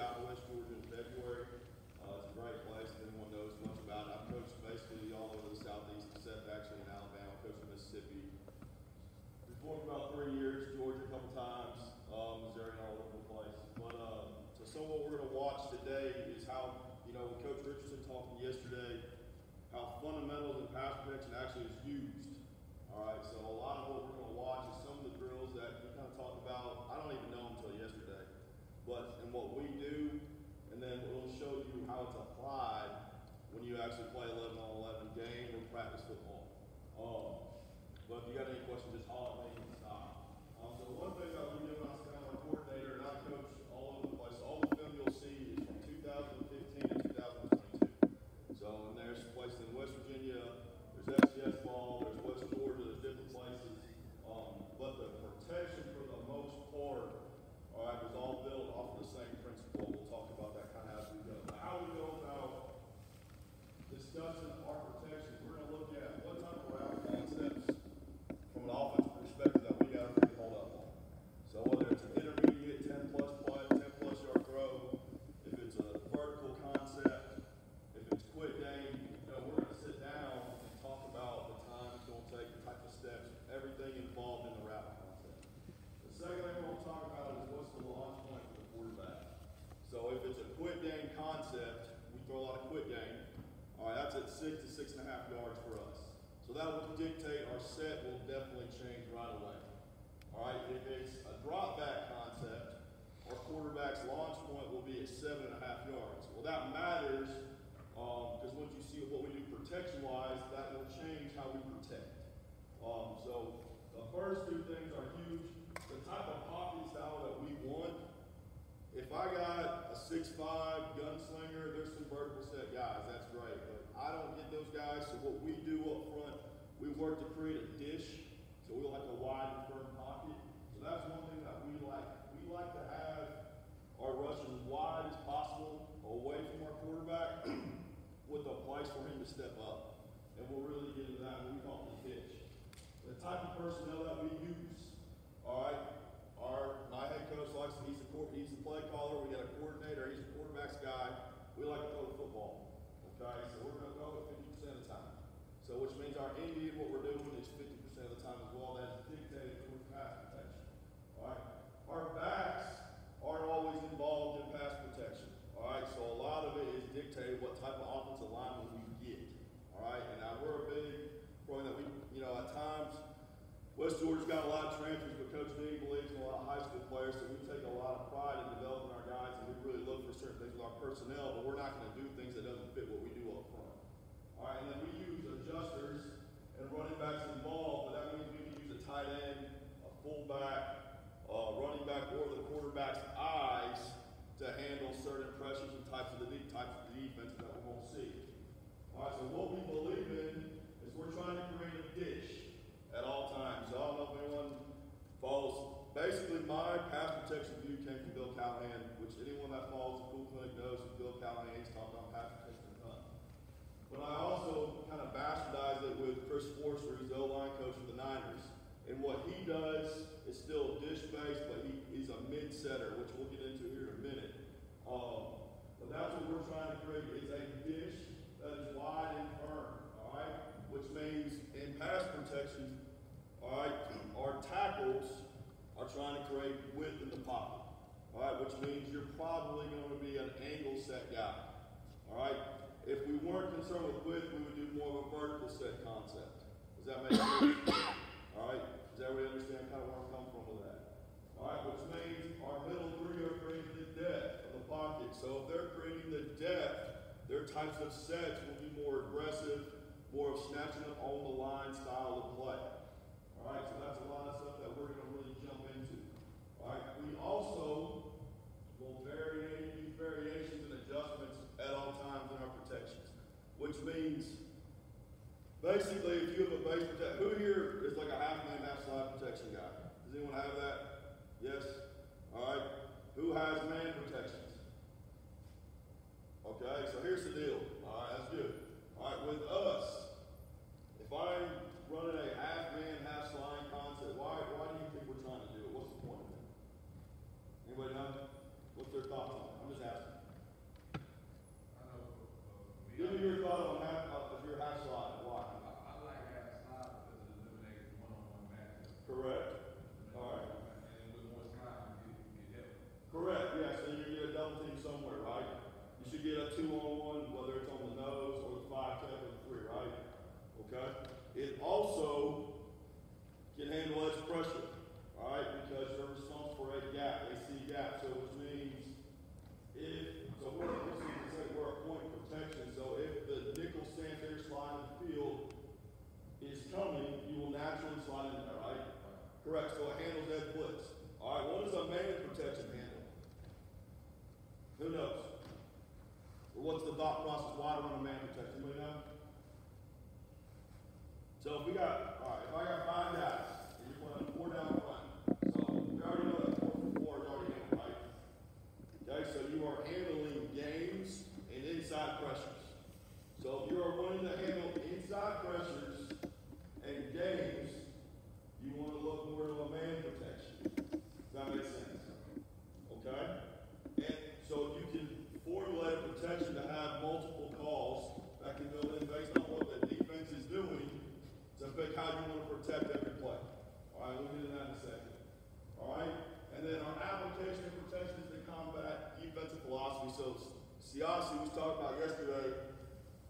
got to West Georgia in February. It's a great place. If anyone knows much about it, I've coached basically all over the Southeast, except actually in Alabama. I coached in Mississippi. Before for about 3 years, Georgia a couple times, Missouri, all over the place. But so some of what we're going to watch today is how, with Coach Richardson talking yesterday, how fundamentals and pass protection actually is used. All right, so a lot of what we're going to watch is some of the drills that we kind of talked about. I don't even know until yesterday, but in what we do, and then we'll show you how it's applied when you actually play 11-on-11 game or practice football. But if you got any questions, just holler at me and stop. So one thing that we do when I sit down with a coordinator, and I coach all over the place, all the film you'll see is from 2015 to 2022. So, and there's places in West Virginia, there's FCS ball, there's West Georgia, there's different places. But the protection for the most part, all right, was all built off of the same principle. We'll talk about that kind of as we go. Now, how we go about discussing our protection, we're going to look at what type of route concepts from an offensive perspective that we got to really hold up on. So whether it's an intermediate 10-plus play, 10-plus yard throw, if it's a vertical concept, if it's quick game, we're going to sit down and talk about the time it's going to take, the type of steps, everything involved in the route concept. The second thing we're going to talk about is what's the launch point for the quarterback. So if it's a quick game concept, we throw a lot of quick game. All right, that's at 6 to 6.5 yards for us. So that will dictate our set will definitely change right away. All right, if it's a drop back concept, our quarterback's launch point will be at 7.5 yards. Well, that matters because once you see what we do protection-wise, that will change how we protect. So the first two things are huge. The type of pocket style that we want. If I got a 6'5" gunslinger, there's some vertical set guys, that's great. But I don't get those guys, so what we do up front, we work to create a dish, so we like a wide and firm pocket. So that's one thing that we like. We like to have our rush as wide as possible away from our quarterback with a place for him to step up. And we'll really get into that when we call it the dish. The type of personnel that we use, all right, my head coach likes, he's the play caller, we got a coordinator, he's a quarterback's guy. We like to throw the football, okay? So we're going to throw it 50% of the time. So which means our Indian, what we're doing is 50% of the time as well. That is dictated towards pass protection, all right? Our backs aren't always involved in pass protection, all right? So a lot of it is dictated what type of offensive lineman we get, all right? And now we're a big program that we, at times, West Georgia's got a lot of transfers, but Coach Dean believes in a lot of high school players, so we take a lot of pride in developing our guys, and we really look for certain things with our personnel, but we're not going to do things that doesn't fit what we do up front. All right, and then we use adjusters and running backs involved, but that means we can use a tight end, a fullback, running back, or the quarterback's eyes to handle certain pressures and types of the defense that we're going to see. All right, so what we believe in is we're trying to create a dish at all times. So I don't know if anyone follows. Basically, my pass protection view came from Bill Callahan, which anyone that follows the Cool Clinic knows who Bill Callahan is talking about pass protection a ton. But I also kind of bastardized it with Chris Forster, who's the O-line coach of the Niners. And what he does is still dish-based, but he's a mid-setter, which we'll get into here in a minute. But that's what we're trying to create, is a dish that is wide and firm, all right? Which means in pass protection, all right, our tackles are trying to create width in the pocket, all right? Which means you're probably going to be an angle set guy, all right? If we weren't concerned with width, we would do more of a vertical set concept. Does that make sense? All right? Does everybody understand kind of where I'm coming from with that? All right, which means our middle three are creating the depth of the pocket. So if they're creating the depth, their types of sets will be more aggressive, more of snatching up on the line style of play. All right, so that's a lot of stuff that we're going to really jump into. All right, we also will use variations and adjustments at all times in our protections, which means basically if you have a base protection, who here is like a half-man, half-slide protection guy? Does anyone have that? Yes? All right. Who has man protections? Okay, so here's the deal. All right, that's good. All right, with us, if I'm running a half-man, half-slide concept, why do you think we're trying to do it? What's the point of it? Anybody know? What's their thoughts on it? I'm just asking. Correct, so it handles edge blitz. All right, what does a man protection handle? Who knows? Or what's the thought process? Why do I run a man protection? Anybody know? So if we got, all right, if I got 5 guys, and you're putting 4 down front, so we already know that 4 from 4 is already handled, right? Okay, so you are handling games and inside pressures. So if you are wanting to handle inside pressures and games, you want to look more to a man protection. Does that make sense? Okay? And so you can formulate a protection to have multiple calls that can go in based on what the defense is doing to pick how you want to protect every play. All right, we'll get into that in a second. All right? And then our application of protection is to combat defensive philosophy. So Siasi was talking about yesterday.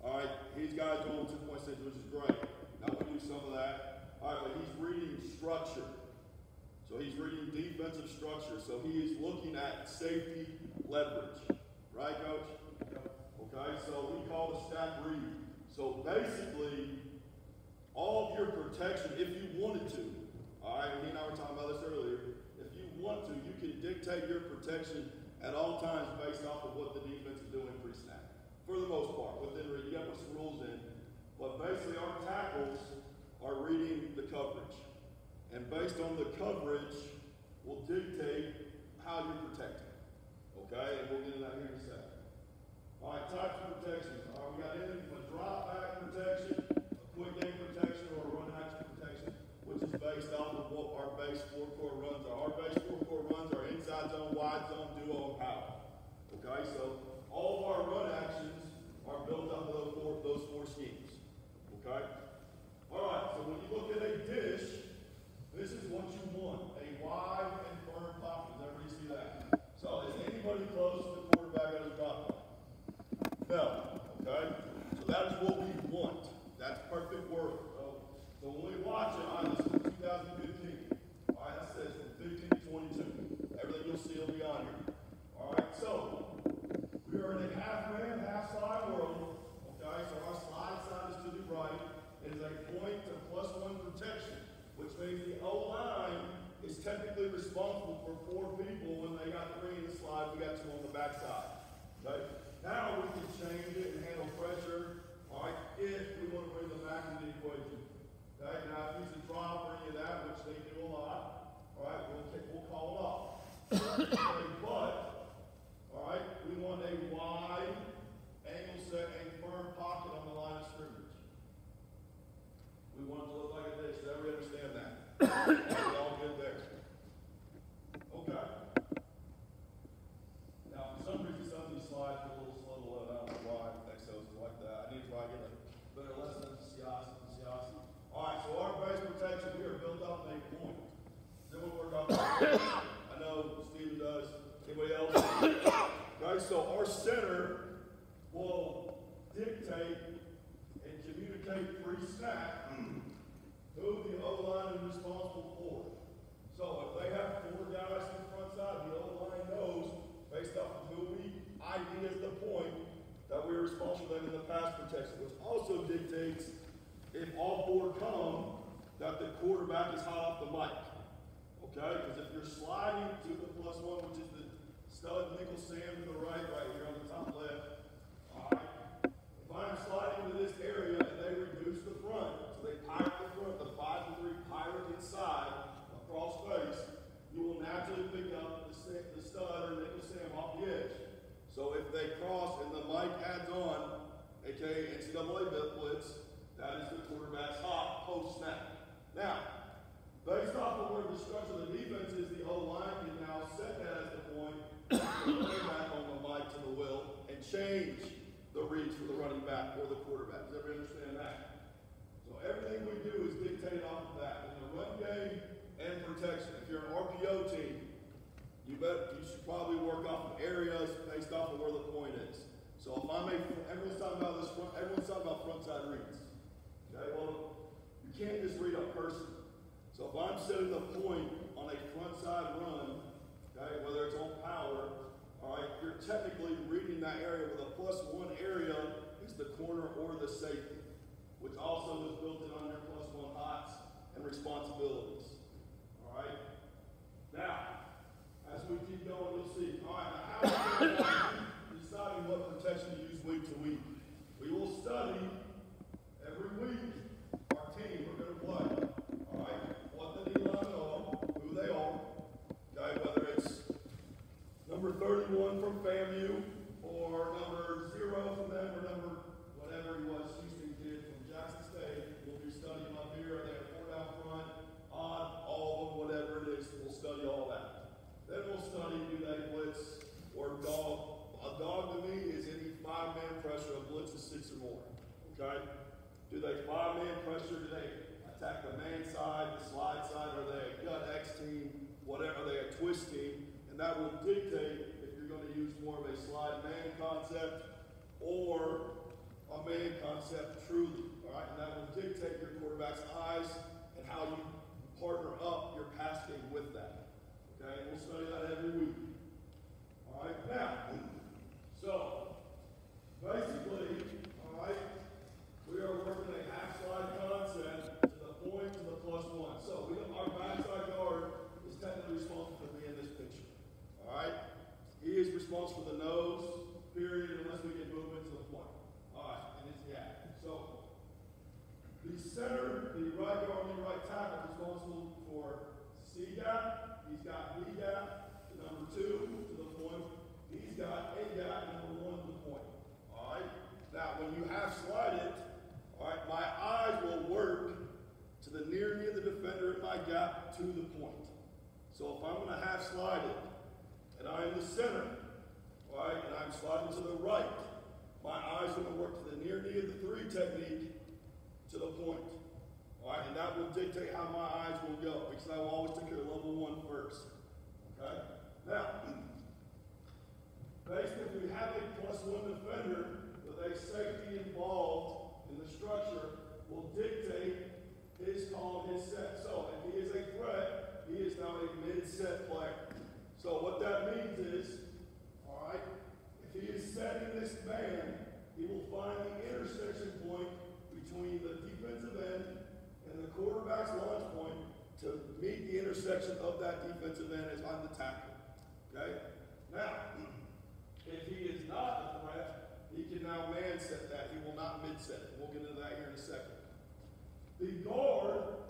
All right, he's got his own 2.6, which is great. Now we do some of that. All right, but he's reading structure. So he's reading defensive structure. So he is looking at safety leverage. Right, Coach? Okay, so we call the stack read. So basically, all of your protection, if you wanted to, all right, he and I were talking about this earlier, if you want to, you can dictate your protection at all times based off of what the defense is doing pre-snap. For the most part, within read, you got to put some rules in. But basically, our tackles are reading the coverage. And based on the coverage, will dictate how you're protecting. Okay? And we'll get into that here in a second. All right, types of protections. All right, we got anything from a drop back protection, a quick game protection, or a run action protection, which is based off of what our base 4-core runs are. Our base 4-core runs are inside zone, wide zone, duo, and power. Okay? So all of our run actions are built up of those four schemes. Okay? All right, so when you look at a dish, this is what you want, a wide and firm pocket. Does everybody see that? So is anybody close to the quarterback at his drop back? No. Okay? So that is what we want. That's perfect work. So when we watch it, all right, this is 2015. All right, that says from 15 to 22. Everything you'll see will be on here. All right, so we are in a half-man, half-slide world. Okay, so our slide side is to the right. It is a point to +1 protection, which means the O-line is technically responsible for 4 people when they got 3 in the slide. We got 2 on the backside. Okay? Now we can change it and handle pressure. All right, if we want to bring them back into the equation. Okay? Now if he's a drop or any of that, which they do a lot, all right, we'll call it off. Okay, but all right, we want a wide angle set and firm pocket on the line of scrimmage. We want it to look like this. Does everybody understand that? We're all good there. Okay. Now, for some reason, some of these slides are a little slow to load. I don't know why. I think so. It's like that. I need to try to get a better lesson than Siasi. All right, so our base protection here built up a point. Then we'll work off that. I know Steven does. Anybody else? Okay, so our center will dictate and communicate pre-snap who the O-line is responsible for. So if they have 4 guys on the front side, the O-line knows, based off of who we ID as the point, that we're responsible for them in the pass protection, which also dictates if all 4 come, that the quarterback is hot off the mic. Okay? Because if you're sliding to the +1, which is the stud nickel Sam to the right here on the top left, all right, if I'm sliding to this area and they reduce the front, so they pirate the front, the 5-3 pirate inside, across face, you will naturally pick up the stud or nickel Sam off the edge. So if they cross and the mic adds on, aka NCAA blitz, that is the quarterback's hot post-snap. Now, based off of where the structure of the defense is, the O-line can now set that as the point, put back on the mic to the will, and change the reads for the running back or the quarterback. Does everybody understand that? So everything we do is dictated off of that. In the run game and protection. If you're an RPO team, you should probably work off of areas based off of where the point is. So if everyone's talking about this everyone's talking about front side reads. Okay, well, you can't just read a person. So if I'm setting the point on a front side run, okay, whether it's on power, all right, you're technically reading that area where the +1 area is the corner or the safety, which also is built in on their +1 hots and responsibilities. All twisting, and that will dictate if you're going to use more of a slide man concept or a man concept truly. All right, and that will dictate your quarterback's eyes and how you partner up your pass game with that. Okay, and we'll study that every week. All right, now, so basically, all right, we are working a half slide concept to the point to the +1. So our backside guard is technically responsible for me in this picture. All right, he is responsible for the nose, period, unless we get movement to the point. All right, and it's gap. So the center, the right guard and the right tackle is responsible for C gap. He's got B gap to number 2 to the point. He's got A gap number 1 to the point. All right. Now, when you half slide it, all right, my eyes will work to the near knee of the defender in my gap to the point. So if I'm going to half slide it, and I'm in the center, all right, and I'm sliding to the right, my eyes are going to work to the near knee of the 3 technique to the point. All right, and that will dictate how my eyes will go, because I will always take care of level 1 first. Okay? Now, basically, if we have a +1 defender with a safety involved in the structure, will dictate his call and his set. So, if he is a threat, he is now a mid-set player. So, what that means is, all right, if he is setting this man, he will find the intersection point between the defensive end and the quarterback's launch point to meet the intersection of that defensive end as on the tackle. Okay? Now, if he is not a threat, he can now man set that. He will not mid set it. We'll get into that here in a second. The guard,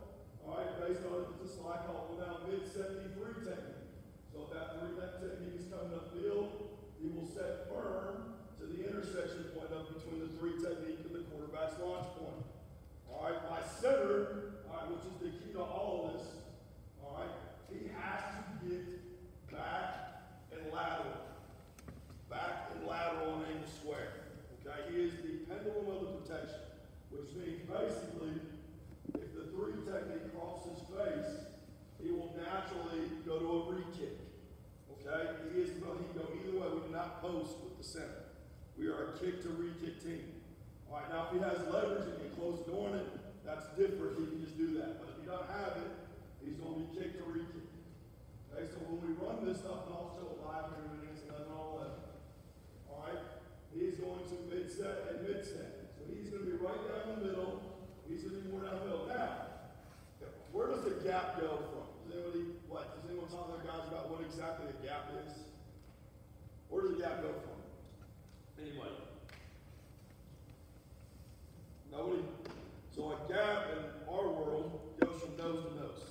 all right, based on it's a slide called will now mid set the 3 technique. So if that 3 technique is coming upfield, he will set firm to the intersection point up between the 3 technique and the quarterback's launch point. All right, my center, all right, which is the key to all of this, all right, he has to get back and lateral. Back and lateral on angle square. Okay, he is the pendulum of the protection, which means basically, if the 3 technique crosses his face, he will naturally go to a re-kick. Okay, he can go either way. We do not post with the center. We are a kick to re-kick team. All right, now if he has leverage and can close the door in it, that's different. He can just do that. But if he doesn't have it, he's going to be kick to re-kick. Okay, so when we run this stuff, and I'll show it live here against 11 on 11. All right, he's going to mid-set and mid-set. So he's going to be right down the middle. He's going to be more down the middle. Now, where does the gap go from? Does anyone talk to their guys about what exactly a gap is? Where does the gap go from? Anybody? Nobody? So a gap in our world goes from nose to nose.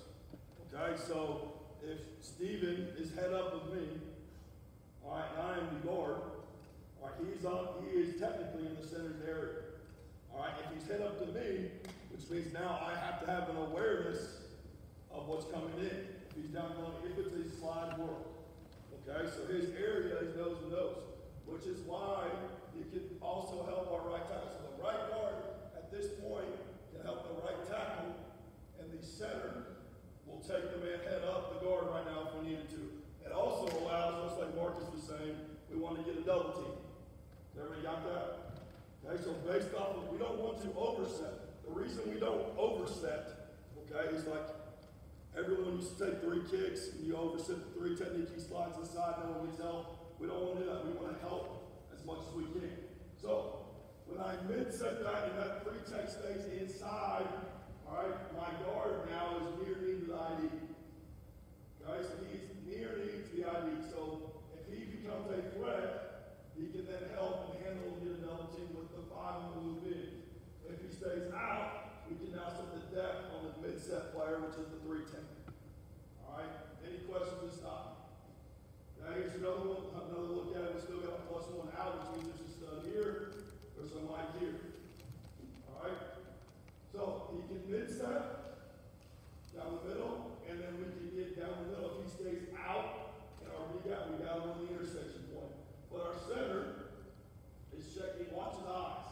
Okay, so if Steven is head up with me, all right, and I am the guard, all right, he is technically in the center's area. All right, if he's head up to me, which means now I have to have an awareness of what's coming in. If he's down going, if it's a slide world. Okay, so his area is nose to nose, which is why he can also help our right tackle. So the right guard at this point can help the right tackle, and the center will take the man head up the guard right now if we needed to. It also allows, just like Marcus was saying, we want to get a double team. Everybody got that? Okay, so based off of, we don't want to overset. The reason we don't overset, okay, is like everyone used to take 3 kicks and you overset the 3 technique, he slides to the side, no one needs help. We don't want to do that. We want to help as much as we can. So when I mid-set that and that 3 tech stays inside, all right, my guard now is near knee to the ID. Okay, so he's near knee to the ID. So if he becomes a threat, he can then help and handle and get a double team with the 5 on the loop in. If he stays out, we can now set the depth on the mid-set player, which is the 3 technique. All right, any questions to stop? Now here's another look at it. We still got a +1 out, which means there's a stud here, there's some light here. All right, so he can mid-set down the middle, and then we can get down the middle. If he stays out, and we got him on the intersection point. But our center is checking, watch his eyes.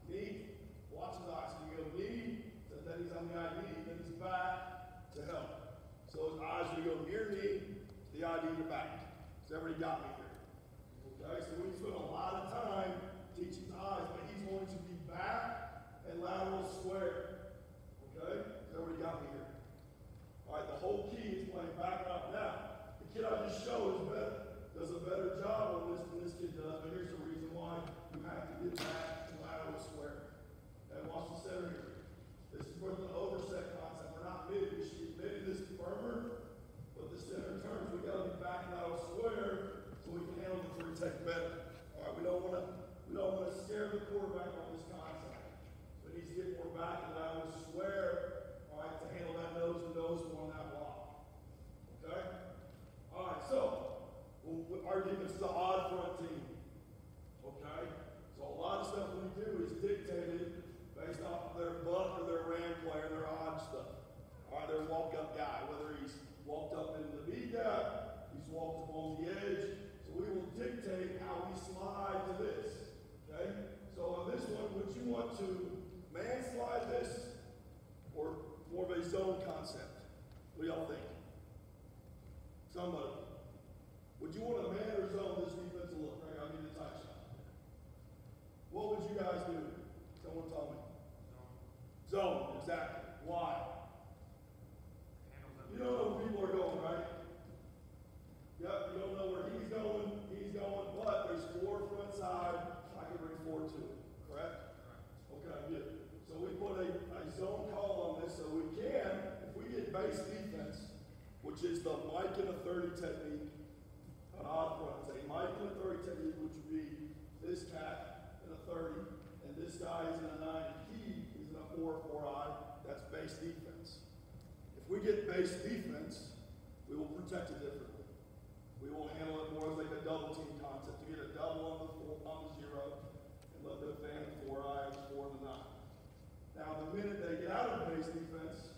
Knee, watch his eyes. So you go knee, so then he's on the ID, then he's back to help. So his eyes will go near knee to the ID in the back. Has everybody got me here? Okay, so we spent a lot of time teaching eyes, but he's going to be back and lateral square. Okay, has everybody got me here? All right, the whole key is playing back up. Now, the kid I just showed does a better job on this than this kid does, but here's the reason why you have to get back to lateral square. And watch the center here. This is where the overset concept. We're not mid. We should get mid this firmer, but the center turns. We got to be back lateral square so we can handle the three tech better. All right, we don't want to scare the quarterback on this concept. So it needs to get more back and lateral square. All right, to handle that nose to nose more on that block. Okay. All right, so our defense is an odd front team. Okay, so a lot of stuff we do is dictated based off of their buck or their ram player, their odd stuff. All right, their walk-up guy, whether he's walked up into the B gap, he's walked up on the edge. So we will dictate how we slide to this. Okay? So on this one, would you want to man slide this or more of a zone concept? What do y'all think? Somebody. Would you want to man or zone this defensive look? Right, I need a tight shot. What would you guys do? Someone tell me. Zone, exactly. Why? You don't know where people are going, right? Yep, you don't know where he's going, but there's 4 front side, I can bring 4 to it, correct? Okay, good. So we put a zone call on this so we can, if we get base defense, which is the Mike in a 30 technique, an odd front, say Mike in a 30 technique, which would be this cat in a 30, and this guy is in a 9, and he is in a 4-4-I, that's base defense. If we get base defense, we will protect it differently. We will handle it more as like a double team concept, to get a double on the 0, and let them fan the 4-I, 4 and the 9. Now, the minute they get out of base defense,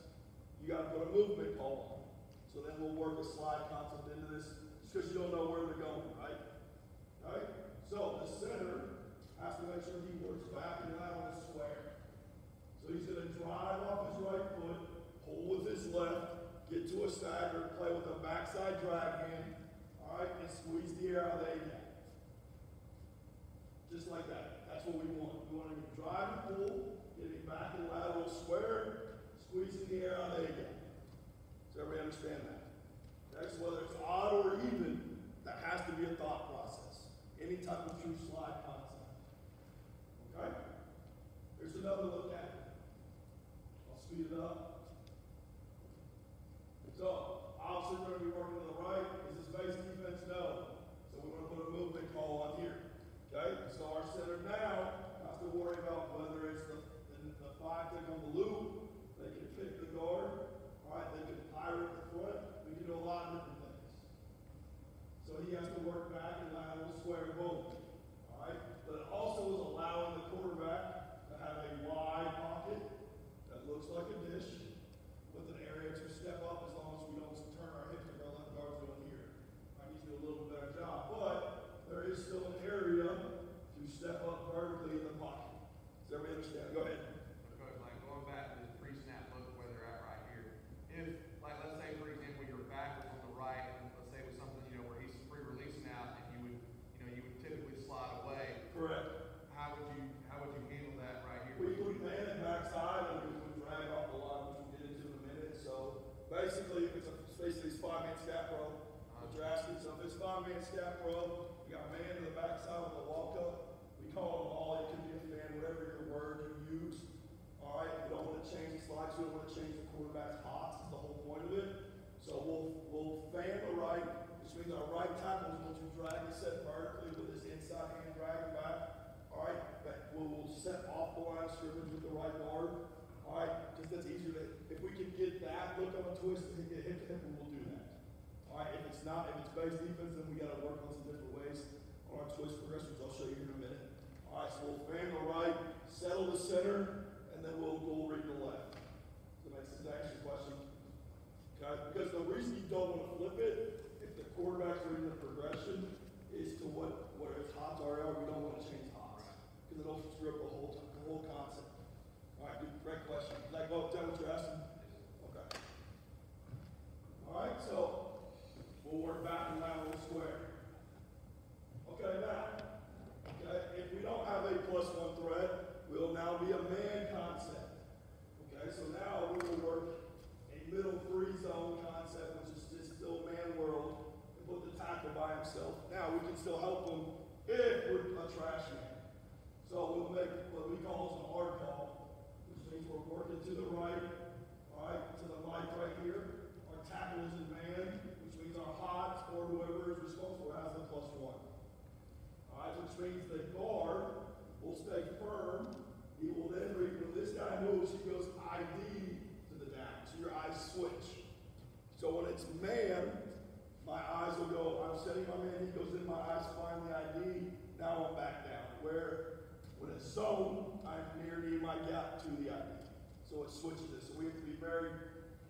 you got to put a movement call on. So then we'll work a slide concept into this, just because you don't know where they're going, right? Right? So the center has to make sure he works back and out on the square. So he's going to drive off his right foot, pull with his left, get to a stagger, play with a backside drag hand, all right, and squeeze the air out of the A-gap. Just like that. That's what we want. We want him to drive and pull, getting back in lateral square, squeezing the air out of the A-gap. Does everybody understand that? Okay, so whether it's odd or even, that has to be a thought process. Any type of true slide concept. Okay? Here's another look at it. I'll speed it up. So, obviously we're going to be working to the right. Is this base defense? No. So we're going to put a movement call on here. Okay? So our center now has to worry about whether it's the 5 tick on the loop. They can pick the guard. All right? They can pirate the front. We can do a lot of different things. So he has to work back and lateral square both. All right? But it also is allowing the quarterback to have a wide pocket that looks like a dish with an area to step up as long as we don't turn our hips and let the guards go in here. I need to do a little bit better job. But there is still an area to step up vertically in the pocket. Does everybody understand? Go ahead. Like going back to the pre-snap look where they're at right here. If, like, let's say, for example, your back was on the right, and let's say it was something, where he's pre-releasing out, and you would typically slide away. Correct. How would you handle that right here? We would man it backside, and we would drag off the line, which we'll get into in a minute. So basically, if it's basically it's 5-man scat row, what you're asking. So if it's 5-man scat row, you got man to the backside with a walk up. We call it a ball. It could be a fan, whatever your word you use. All right. We don't want to change the slides. We don't want to change the quarterback's hots. Is the whole point of it. So we'll fan the right, which means our right tackle is going to drag the set vertically with his inside hand dragging back. All right. But we'll set off the line of scrimmage with the right guard. All right. Because that's easier to. If we can get that look on a twist and get hip to hip, we'll do that. All right. If it's base defense, then we got to work on some different ways on our twist progressions. I'll show you here in a minute. All right. So we'll fan the right, settle the center, and then we'll go read the left. So that makes sense. Answer your question. Okay. Because the reason you don't want to flip it, if the quarterback's reading the progression, is to what its hots are. We don't want to change hots because it'll screw up the whole concept. All right. Good. Great question. Is that go tell what you're asking? Okay. All right. So we'll work back. can still help them if we're a trash man. So we'll make what we call an hard call, which means we're working to the right, all right, to the mic right here. Our tackle is in man, which means our hot or whoever is responsible has the +1. All right, which means the guard will stay firm. He will then read, when this guy moves, he goes ID to the down. So your eyes switch. So when it's man, my eyes will go, I'm setting my man, he goes in, my eyes find the ID, now I'm back down. Where when it's zone, I'm near my gap to the ID. So it switches it. So we have to be very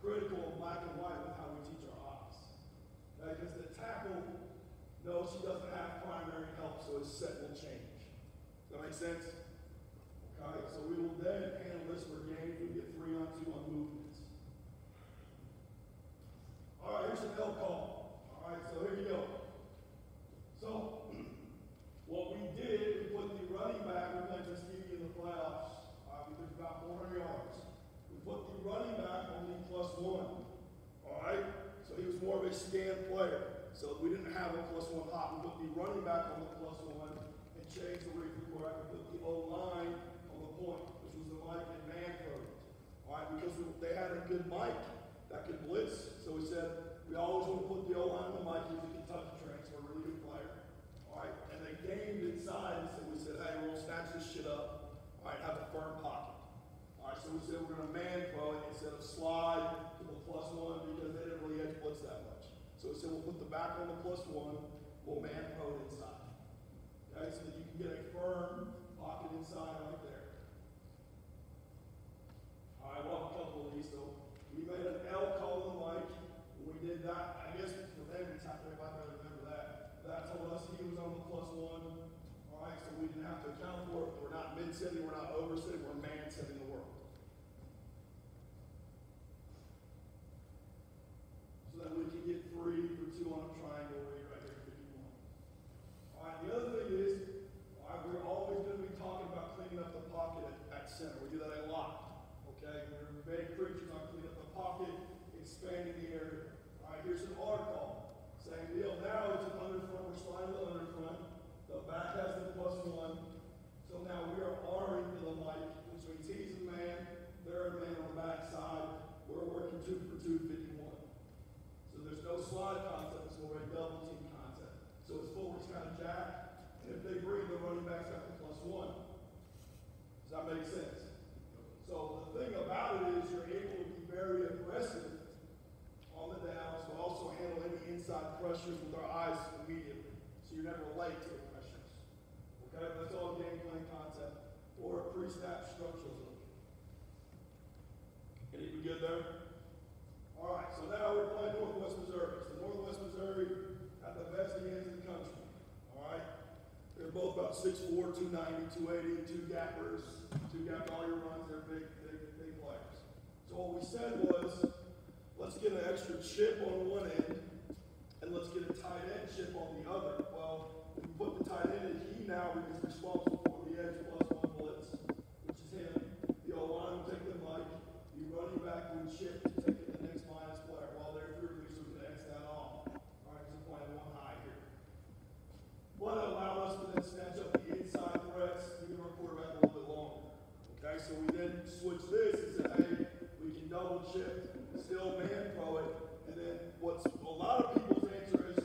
critical of black and white with how we teach our eyes. Because the tackle knows he doesn't have primary help, so his set will change. Does that make sense? Okay, so we will then handle this for games. We get 3-on-2 on movements. All right, here's an L call. All right, so here you go. So, what we did, we put the running back, we're going to just give you in the playoffs. We took about 400 yards. We put the running back on the +1. All right, so he was more of a scan player. So we didn't have a +1 hop. We put the running back on the +1 and changed the read where I could put the O-line on the point, which was the Mike and man program. All right, because they had a good Mike that could blitz. So we said, we always want to put the O-line on the Mike. He's a Kentucky transfer, a really good player. All right, and they gamed inside, and so we said, hey, we'll snatch this shit up. All right, have a firm pocket. All right, so we said we're going to man throw it instead of slide to the +1 because they didn't really edge blitz that much. So we said we'll put the back on the +1, we'll man throw it inside. Okay, so that you can get a firm pocket inside right there. All right, we'll have a couple of these. So we made an L call on the mic. When we did that, I guess for them, everybody better remember that. That told us he was on the +1. All right, so we didn't have to account for it. We're not mid-setting, we're not over-setting, we're man-setting the world. So that we can get 3 for 2 on a triangle read right here, 51. All right, the other thing is, all right, we're always going to be talking about cleaning up the pocket at center. We do that a lot. Okay, we're big preachers on cleaning up the pocket, expanding the area. All right, here's an R call. Same deal. Now it's an under front. We're sliding the under front. The back has the +1. So now we are R-ing to the mic, which means he's a man, they're a man on the back side. We're working 2 for 2, 51. So there's no slide concept. It's more a double team concept. So it's forwards kind of jack. And if they breathe, the running back's got the +1. Does that make sense? So the thing about it is you're able to be very aggressive on the downs, but also handle any inside pressures with our eyes immediately. So you're never late to the pressures. Okay, that's all game plan concept or a pre-snap structural look. Any we good there? All right, so now we're playing Northwest Missouri. So Northwest Missouri at the best ends in the country. All right, they're both about 6'4", 290, 280, 2 gappers, 2 gap all your runs. They're big players. So what we said was, let's get an extra chip on one end, and let's get a tight end chip on the other. Well, we put the tight end in, he now is responsible for the edge +1 blitz, which is him. The O-line will take the mic. The running back would chip to take it the next minus player. While they're through, so we can X that off. All right, because we're playing 1 high here. What allowed us to then snatch up the inside threats, giving our quarterback a little bit longer. Okay, so we then switched this and said, hey, we can double chip, still man throw it, and then what's a lot of people's answer is,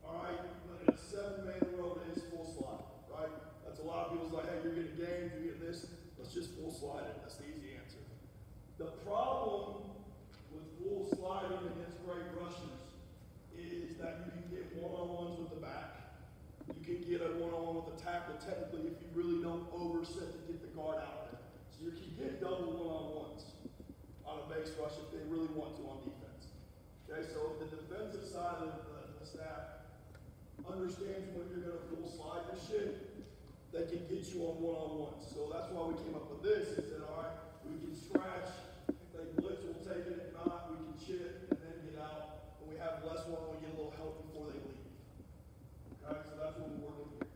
all right, in a 7-man row is full slide, right? That's a lot of people's like, hey, you're getting games, you're getting this, let's just full slide it. That's the easy answer. The problem with full sliding against great rushers is that you can get one-on-ones with the back. You can get a one-on-one with the tackle technically if you really don't overset to get the guard out there. So you can get double one-on-ones on a base rush if they really want to on defense. Okay, so if the defensive side of the staff understands when you're going to full slide your shit, they can get you on one-on-ones. So that's why we came up with this. Is that, all right, we can scratch. If they blitz, we'll take it. If not, we can chip and then get out. And we have less one, we get a little help before they leave. Okay, so that's what we're working here.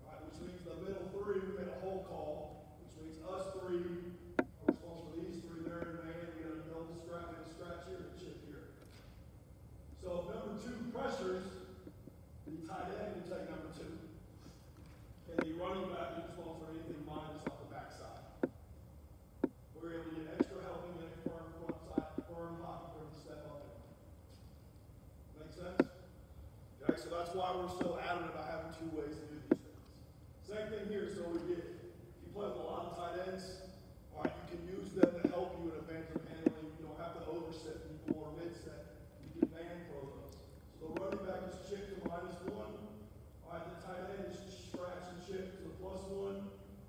All right, which means the middle 3, we made a whole call, which means us 3 are responsible for these 3. They're in man. We got a double scratch, and a scratch here, and a chip here. So if number 2 pressures, the tight end why we're so adamant about having two ways to do these things. Same thing here, so we get, if you play with a lot of tight ends, all right, you can use them to help you in advanced handling. You don't have to overset people or mid-set. You can man throw those. So the running back is chipped to -1. All right, the tight end is scratch and chip to +1.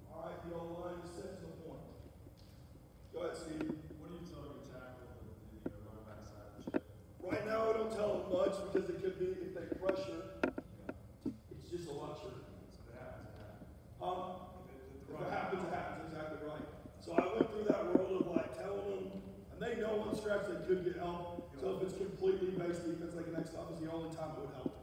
All right, the O-line is set to the point. Go ahead, Steve. What do you tell your tackle with the running back side of the chip? Right now, I don't tell them much because it could be, if they pressure, it's just a luxury. So it happens, it happens. If it happens, it happens, exactly right. So I went through that world of like telling them, and they know on scratch they could get help. So if it's completely base defense, like the next stop is the only time it would help.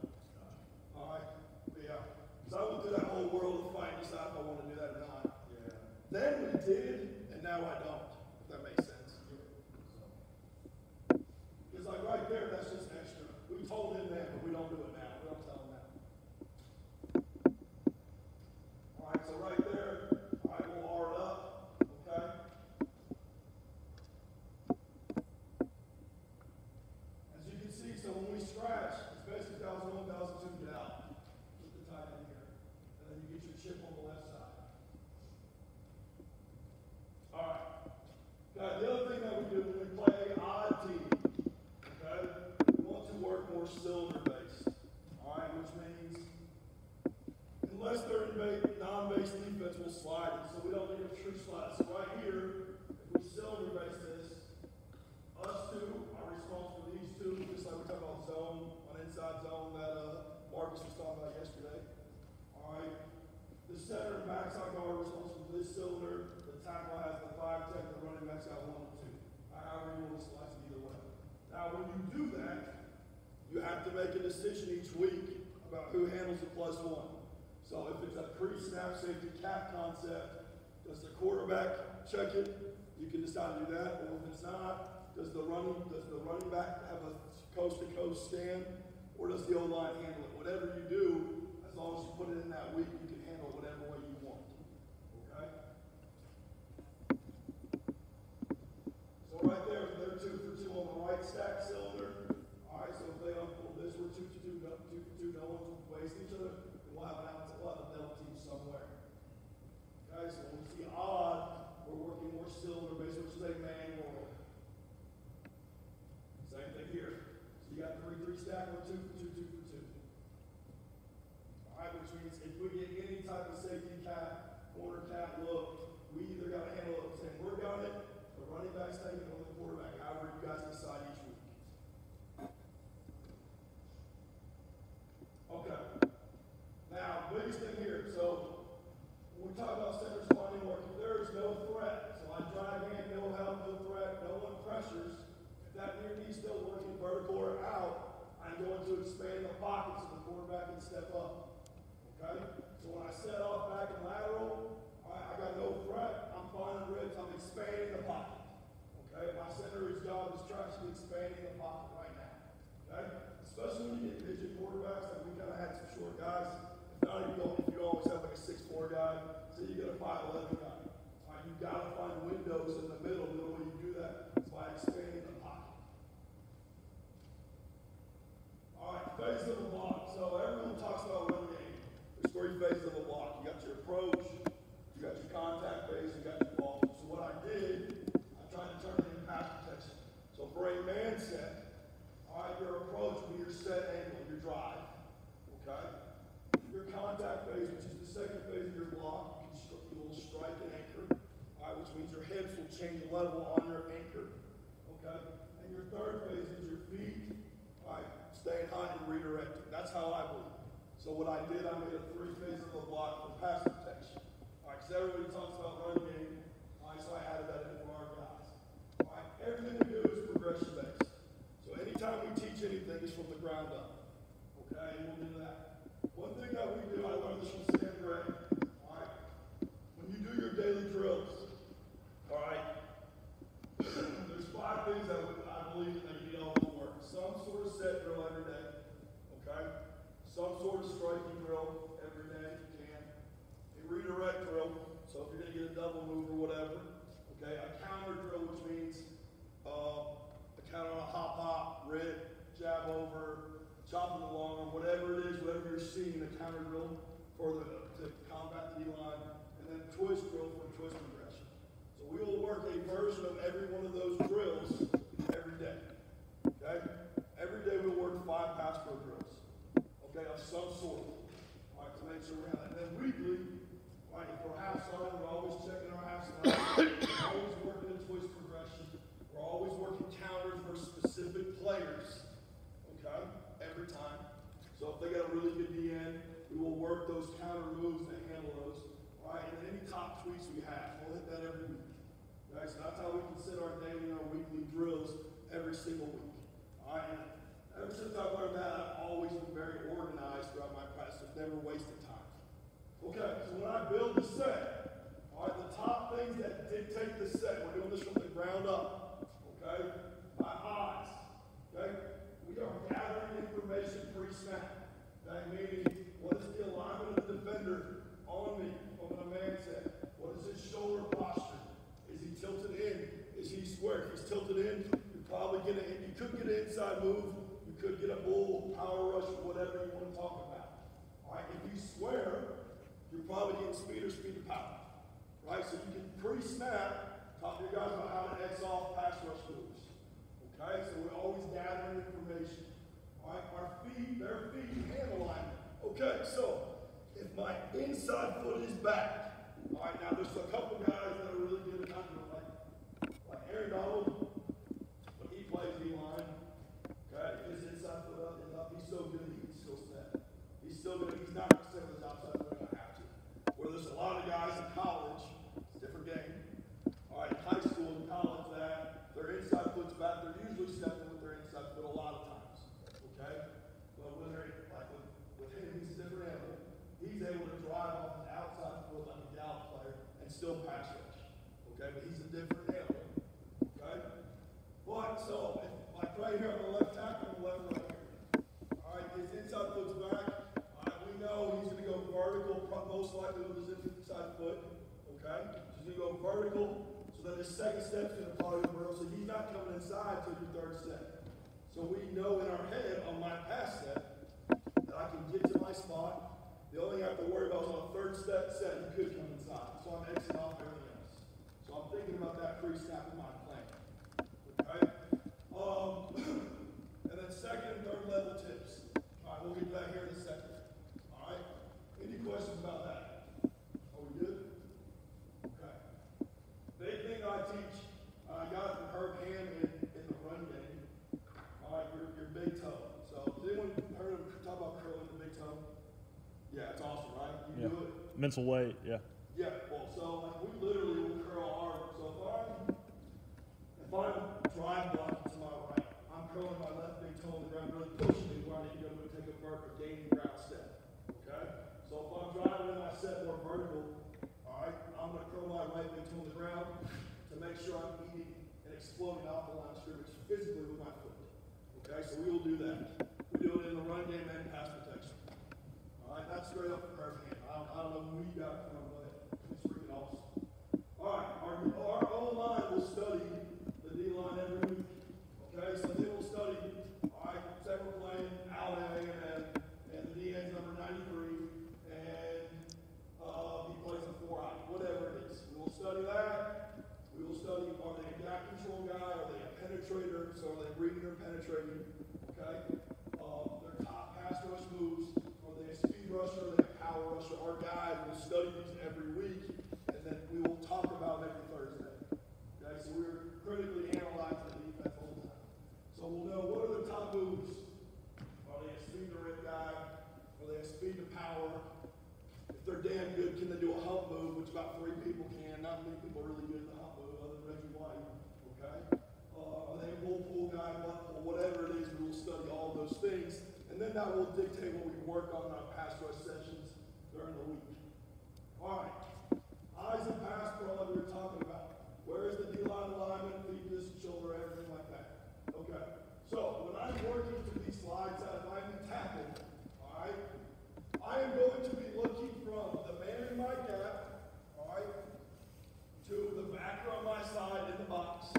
All right, but yeah. So I went through that whole world of fighting, decide if I want to do that or not. Yeah. Then we did, and now I don't. If that makes sense. Because like right there, that's just extra. We told him that, but we don't do it now. We don't tell him that. All right, so right there, all right, we'll R it up. Okay. As you can see, so when we scratch, it's basically 1,001, 1,002, get out. Put the tight end here. And then you get your chip on the left side. All right. Now, the other thing that we do when we play odd team, okay, we want to work more cylinder based. All right, which means unless they're in non-base defense, we'll slide it. So we don't need a true slide. So right here, if we cylinder base this, us two are responsible for these two, just like we talked about zone, on inside zone that Marcus was talking about yesterday. All right. The center and backside guard are responsible for this cylinder. The tackle has the 5 tech, the running back's got 1 and 2. However you want to slice it either way. Now when you do that, you have to make a decision each week about who handles the +1. So if it's a pre-snap safety cap concept, does the quarterback check it? You can decide to do that. Or if it's not, does the running back have a coast-to-coast stand? Or does the O-line handle it? Whatever you do, as long as you put it in that week, you can handle it whatever way you want. Okay? So right there, they're 2 for 2 on the right stack cylinder. All right, so if they unfold this, we're 2 for 2, no one's wasting each other. We'll have a double team somewhere. Okay, so when we see odd, we're working more cylinder based, which is a man world. Same thing here. So you got 3-3 stack, we're 2 for 2, 2 for 2. All right, which means if we get any type of safety cap, corner cap look, we either got to handle it saying we're got it, the running back's taking it, or the quarterback, however you guys decide each week. Okay. Now, biggest thing here, so when we talk about centers finding work, if there is no threat, so I drive in, no help, no threat, no one pressures, if that near knee still working vertical or out, I'm going to expand the pocket so the quarterback can step up. Okay? So when I set off back and lateral, I got no threat, I'm finding ribs, I'm expanding the pocket. Okay? My center's job is actually expanding the pocket right now. Okay? Especially when you get midget quarterbacks, like we kind of had some short guys. If you always have like a 6'4" guy, so you get a 5'11" guy. All right, you got to find windows in the middle. The way you do that is by expanding the pocket. All right, phases of a block. So everyone talks about run game. There's 3 phases of a block. You got your approach, you got your contact phase, you got your ball. So what I did, I tried to turn it into pass protection. So for a man set, all right, your approach will be your set angle, your drive. Okay? Your contact phase, which is the second phase of your block, you will strike and anchor, all right, which means your hips will change level on your anchor, okay? And your third phase is your feet, all right, staying high and redirecting. That's how I believe. So what I did, I made a 3 phases of the block for pass protection. All right, because everybody talks about run game, all right, so I added that in for our guys. All right, everything we do is progression based. So anytime we teach anything, it's from the ground up, okay? And we'll do that. One thing that we do, I learned this from Sam Gray, all right? When you do your daily drills, all right, there's 5 things that I believe that you need all to work. Some sort of set drill every day, okay? Some sort of striking drill every day if you can. A redirect drill, so if you're going to get a double move or whatever, okay? A counter drill, which means a counter on a hop, rip, jab over, chopping along, or whatever it is, whatever every scene a counter drill to combat the D-line, and then twist drill for twist progression. So we will work a version of every one of those drills every day. Okay? Every day we'll work 5 pass pro drills. Okay, of some sort. All right, to make sure we have that. And then weekly, right, if we're half side, we're always checking our half side. We're always working a twist progression. We're always working counters for specific players. Okay? Every time. So if they got a really good DN, we will work those counter moves to handle those. All right, and any top tweaks we have, we'll hit that every week. All right, so that's how we can set our daily and our weekly drills every single week. All right, and ever since I learned that, I've always been very organized throughout my practice. I've never wasted time. Okay, so when I build the set, all right, the top things that dictate the set, we're doing this from the ground up. Okay, my eyes. Okay, we are gathering information pre-snap. Okay, meaning what is the alignment of the defender on me from a man set? What is his shoulder posture? Is he tilted in? Is he square? If he's tilted in, you're probably you could get an inside move, you could get a bull, power rush, whatever you want to talk about. All right, if he's square, you're probably getting speed to power. Right, so you can pre-snap, talk to your guys about how to X off pass rush moves. Okay, so we're always gathering information. All right, our feet, their feet, hand alignment. Okay, so if my inside foot is back, all right, now there's a couple guys that are really good at not doing like Aaron Donald, when he plays D-line, okay, his inside foot is up, he's so good he can still step. He's still good, he's not going to step with his outside foot, I have to. Where there's a lot of guys in college, it's a different game. All right, high school and college that their inside foot's back, they're usually stepping with their inside foot a lot of times. Okay? But with him, he's a different animal. He's able to drive off his outside foot like a Gallup player and still pass rush. Okay? But he's a different animal. Okay? But so, like right here on the left tackle, on the left right here. Alright, his inside foot's back. Alright, we know he's gonna go vertical, most likely with his inside foot. Okay? So he's gonna go vertical. So then his second step's gonna probably go vertical. So he's not coming inside till your third step. So we know in our head on my pass set that I can get to my spot. The only thing I have to worry about is on a third step set, he could come inside. So I'm exiting off everything else. So I'm thinking about that pre-snap in my plan. Okay? And then second and third level tips. All right, we'll get back here in a second. All right? Any questions about that? Are we good? Okay. Big thing I teach, I got it from Herb Hand in the run game. All right, your big toe. So, has anyone heard him talk about curling the big toe? Yeah, it's awesome, right? You do it. Mental weight, yeah. Yeah, well, so like we literally will curl our. So if I'm drive blocking to my right, I'm curling my left big toe on the ground, really pushing it where I need to go to take a vert or gaining ground step. Okay? So if I'm driving in my set more vertical, all right, I'm going to curl my right big toe on the ground to make sure I'm eating and exploding off the line of scrimmage physically with my foot. Okay, so we will do that. We do it in the run game and pass protection. All right, that's straight up from her hand. I don't know who you got it from, but it's freaking awesome. All right, our O-line will study the D-line every week. Okay, so they will study, all right, say we're playing out and the DN's number 93, and he plays a 4-eye, whatever it is. We will study that. We will study, are they a gap control guy? Are they a penetrator? So are they reading or penetrating? Okay? Their top pass rush moves. Are they a speed rusher? Are they a power rusher? Our guys will study these every week, and then we will talk about them every Thursday. Okay? So we're critically analyzing the defense all the time. So we'll know what are the top moves. Are they a speed to rip guy? Are they a speed to power? If they're damn good, can they do a hump move, which about 3 people can. Not many people are really good at the hump move, other than Reggie White. Okay? Are they a bull guy, butt pull, whatever it is, we will study all those things. And then that will dictate what we work on in our pass rush sessions during the week. All right. Eyes and pass pro, like we were talking about. Where is the D-line alignment, feet, distance, shoulder, everything like that. Okay. So when I'm working through these slides, if I'm tackling, all right, I am going to be looking from the man in my gap, all right, to the backer on my side in the box,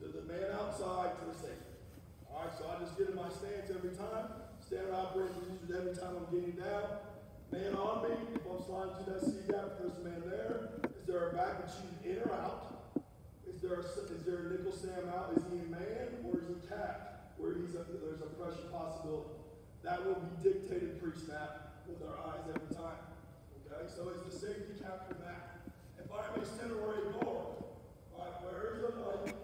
to the man outside to the safety. All right, so I just get in my stance every time. Standard operating procedure every time I'm getting down. Man on me, if I'm sliding to that C-gap, if there's a man there. Is there a back and cheese in or out? Is there a nickel Sam out? Is he a man or is he capped? Where there's a pressure possibility. That will be dictated pre-snap with our eyes every time. Okay, so is the safety capture back? If I'm a center or a guard, all right, where is the light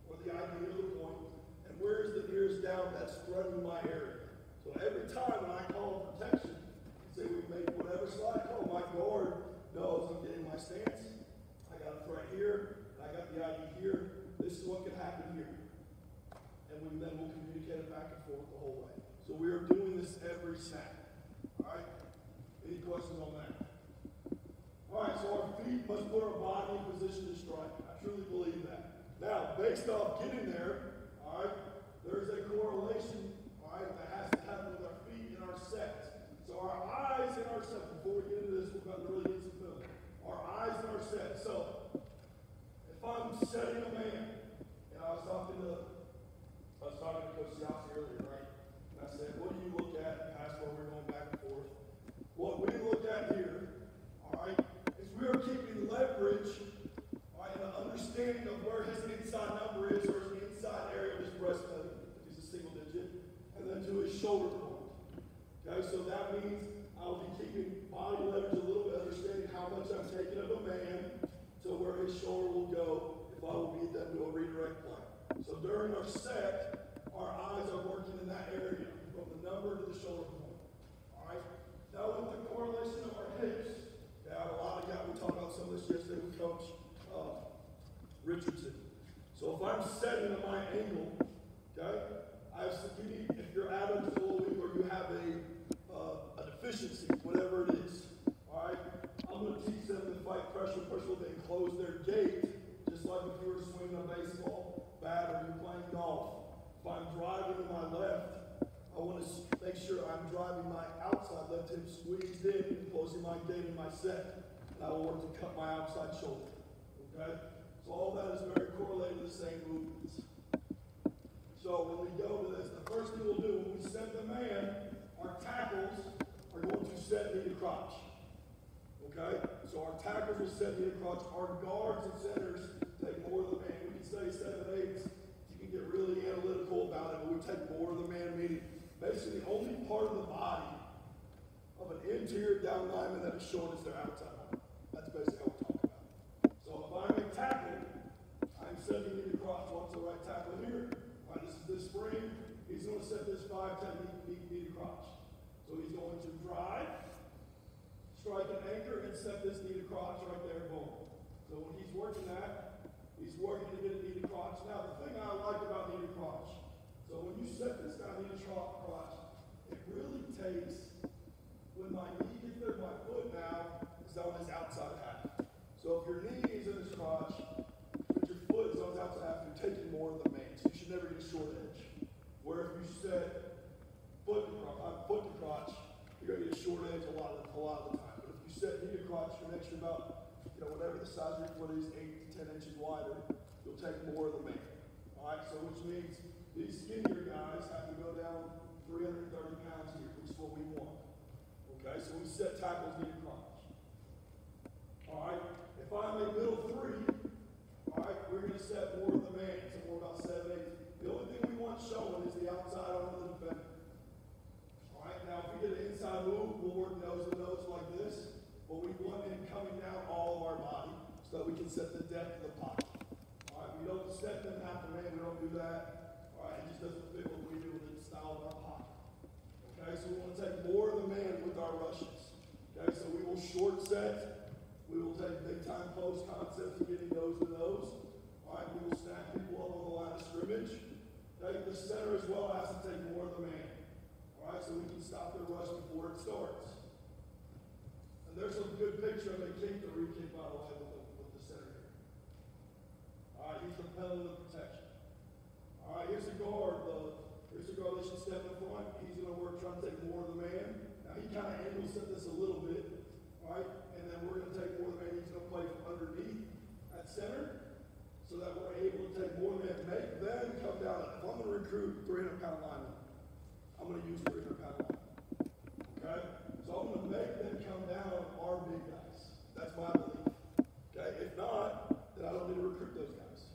or the idea of the point, and where is the nearest down that's threatening my area? So every time when I call protection, say we make whatever slide call, my guard knows I'm getting my stance. I got a threat here, and I got the ID here. This is what could happen here. And then we'll communicate it back and forth the whole way. So we are doing this every snap. All right? Any questions on that? All right, so our feet must put our body in position to strike. I truly believe that. Now, based off getting there, all right, there's a correlation, all right, that has to happen with our feet and our set. So our eyes and our set, before we get into this, we're about to really get some film. Our eyes and our set. So, if I'm setting a man, and I was talking to Coach Siasi earlier, right? And I said, what do you look at? Past where we're going back and forth. What we look at here, all right, is we are keeping leverage, all right, and an understanding of where his inside number is, or his inside area of his breastplate, if he's a single digit, and then to his shoulder point. Okay, so that means I'll be keeping body leverage a little bit, understanding how much I'm taking of a man to where his shoulder will go if I will beat them to a redirect play. So during our set, our eyes are working in that area, from the number to the shoulder point. All right? Now with the correlation of our hips, we talked about some of this yesterday with Coach Richardson. So if I'm setting at my angle, okay, if you're Adam Foley or you have a deficiency, whatever it is, all right, I'm going to teach them to fight pressure with and close their gate, just like if you were swinging a baseball bat or you're playing golf. If I'm driving to my left, I want to make sure I'm driving my outside left hip squeezed in, closing my gate in my set. And I will work to cut my outside shoulder. Okay? So all that is very correlated to the same movements. So when we go to this, the first thing we'll do when we set the man, our tackles are going to set knee to crotch. Okay? So our tackles will set knee to crotch. Our guards and centers take more of the man. We can say 7/8. You can get really analytical about it, but we take more of the man, meaning basically the only part of the body of an interior down lineman that is short is their outside line. That's basically what we're talking about. So if I'm a tackle, I'm setting knee to crotch. What's the right tackle here? All right, this is this spring. He's going to set this 5-10 knee to crotch. So he's going to drive, strike an anchor, and set this knee to crotch right there, boom. So when he's working that, he's working to get a knee to crotch. Now, the thing I like about knee to crotch, so when you set this down knee to crotch, it really takes, when my knee gets there, my foot now is on his outside half. So if your knee is in his crotch, but your foot is on his outside half, you're taking more of the main. So you should never get a short edge. Where if you set foot to crotch, you're going to get a short edge a lot of the time. But if you set knee to crotch, you're an extra about, whatever the size of your foot is, 8 to 10 inches wider, you'll take more of the main. All right, so which means these skinnier guys have to go down 330 pounds here, which is what we want. Okay, so we set tackles knee to crotch. All right, if I'm a middle three, all right, we're going to set more of the man, so more about 7/8. The only thing we want showing is the outside arm of the defender. All right, now if we get an inside move, we'll work nose to nose like this, but we want him coming down all of our body so that we can set the depth of the pocket. All right, we don't set them half the man, we don't do that. All right, it just doesn't fit what we do with the style of our pocket. Okay, so we want to take more of the man with our rushes. Okay, so we will short set. We will take big time close concepts of getting nose to nose. All right, we will snap people up on the line of scrimmage. Okay, the center as well has to take more of the man. All right, so we can stop their rush before it starts. And there's a good picture of a kick to re-kick, by the way, with the center here. All right, he's the penalty of protection. All right, here's the guard. Here's the guard that should step in front. He's going to work trying to take more of the man. Now, he kind of angles set this a little bit. All right, and then we're going to take more of the man. He's going to play from underneath at center so that we're able to take more of the man, make them come down. If I'm going to recruit 300-pound linemen, I I'm going to use 300-pound line. Okay? So I'm going to make them come down on our big guys. That's my belief. Okay? If not, then I don't need to recruit those guys.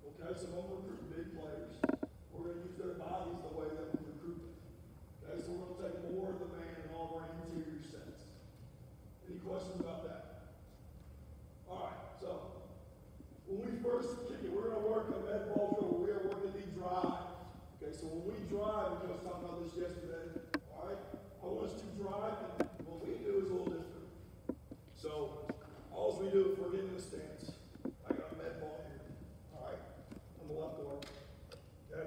Okay? So I'm going to recruit big players. We're going to use their bodies the way that we recruit them. Okay? So we're going to take more of the man in all of our interior sets. Any questions about that? All right. So when we first kick it, we're going to work a med ball drill where we are working the drive. Okay? So when we drive, and Coach talked about this yesterday, all right? I want us to drive, and what we do is a little different. So all we do, if we're getting in the stance, I got a med ball here, all right, on the left arm. Okay,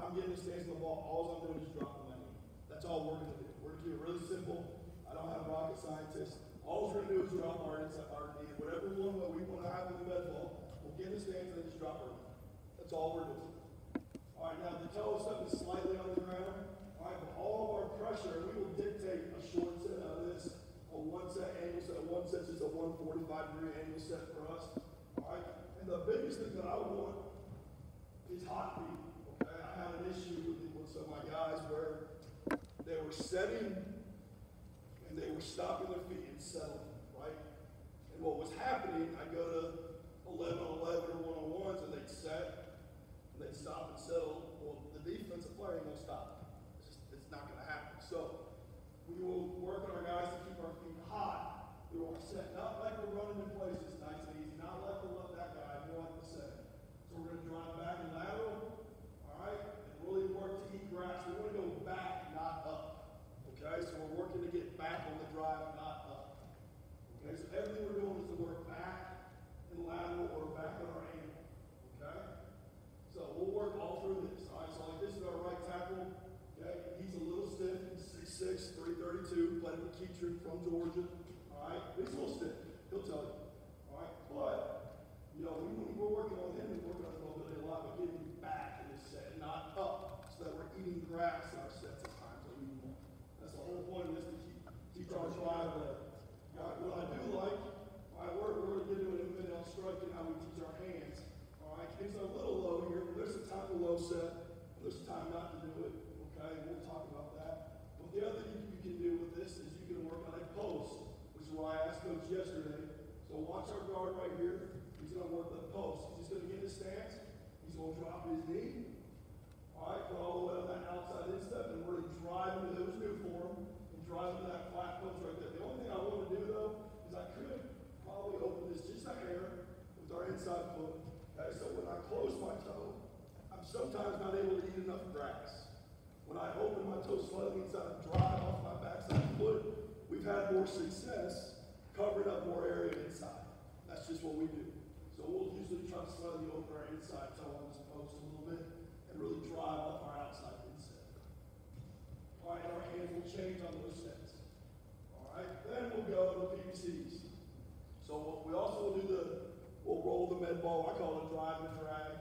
I'm getting the stance on the ball. All I'm doing is dropping my knee. That's all we're going to do. We're going to keep it really simple. I don't have rocket scientists. All we're going to do is drop our knee. Whatever one that we want to have in the med ball, we'll get in the stance and then just drop our knee. That's all we're doing. All right, now the toe step is slightly on the ground. All right, but all of our pressure, we will dictate a short set out of this, a one set angle set. One set's just a 145-degree angle set for us. All right, and the biggest thing that I want is hot feet. Okay, I had an issue with some of my guys where they were setting and they were stopping their feet and settling, right? And what was happening, I go to 11 on 11 or 1-on-1s and they'd set and they'd stop and settle. Well, the defensive player ain't gonna stop. It's not gonna happen. So we will work on our guys to keep our feet hot through our set. Not like we're running in places nice and easy, not like we're letting that guy, more like the setting. So we're gonna drive back and lateral, all right, and really work to eat grass. We wanna go back, not up. Okay, so we're working to get back on the drive, not up. Okay, so everything we're doing is to work back and lateral or back on our ankle. Okay? So we'll work all through this. All right, so like this is our right tackle. Okay, he's a little stiff. He's 6'6", 332, played with Keatron from Georgia. All right, he's a little stiff. He'll tell you. All right, but you know, when we're working on him, we're working on mobility a lot, but getting back in this set, not up, so that we're eating grass in our sets at times that we want. That's the whole point of this, to keep our drive there. What I do like, all right, we're going to get into an minute on striking, how we teach our hands. All right, things are a little low here, but there's a time to low set, and there's a time not to do it. Okay, we'll talk about that. But the other thing you can do with this is you can work on a post, which is why I asked Coach yesterday. So watch our guard right here. He's going to work the post. He's just going to get in his stance. He's going to drop his knee. All right, put all the way on that outside instep and really drive into those new form and drive into that flat post right there. The only thing I want to do though is I could probably open this just a hair with our inside foot. Okay, so when I close my toe, I'm sometimes not able to eat enough grass. When I open my toe slightly inside and drive off my backside foot, we've had more success covering up more area inside. That's just what we do. So we'll usually try to slightly open our inside toe on this post a little bit and really drive off our outside inset. All right, our hands will change on those sets. All right, then we'll go to PVCs. So we also will do we'll roll the med ball. I call it drive and drag.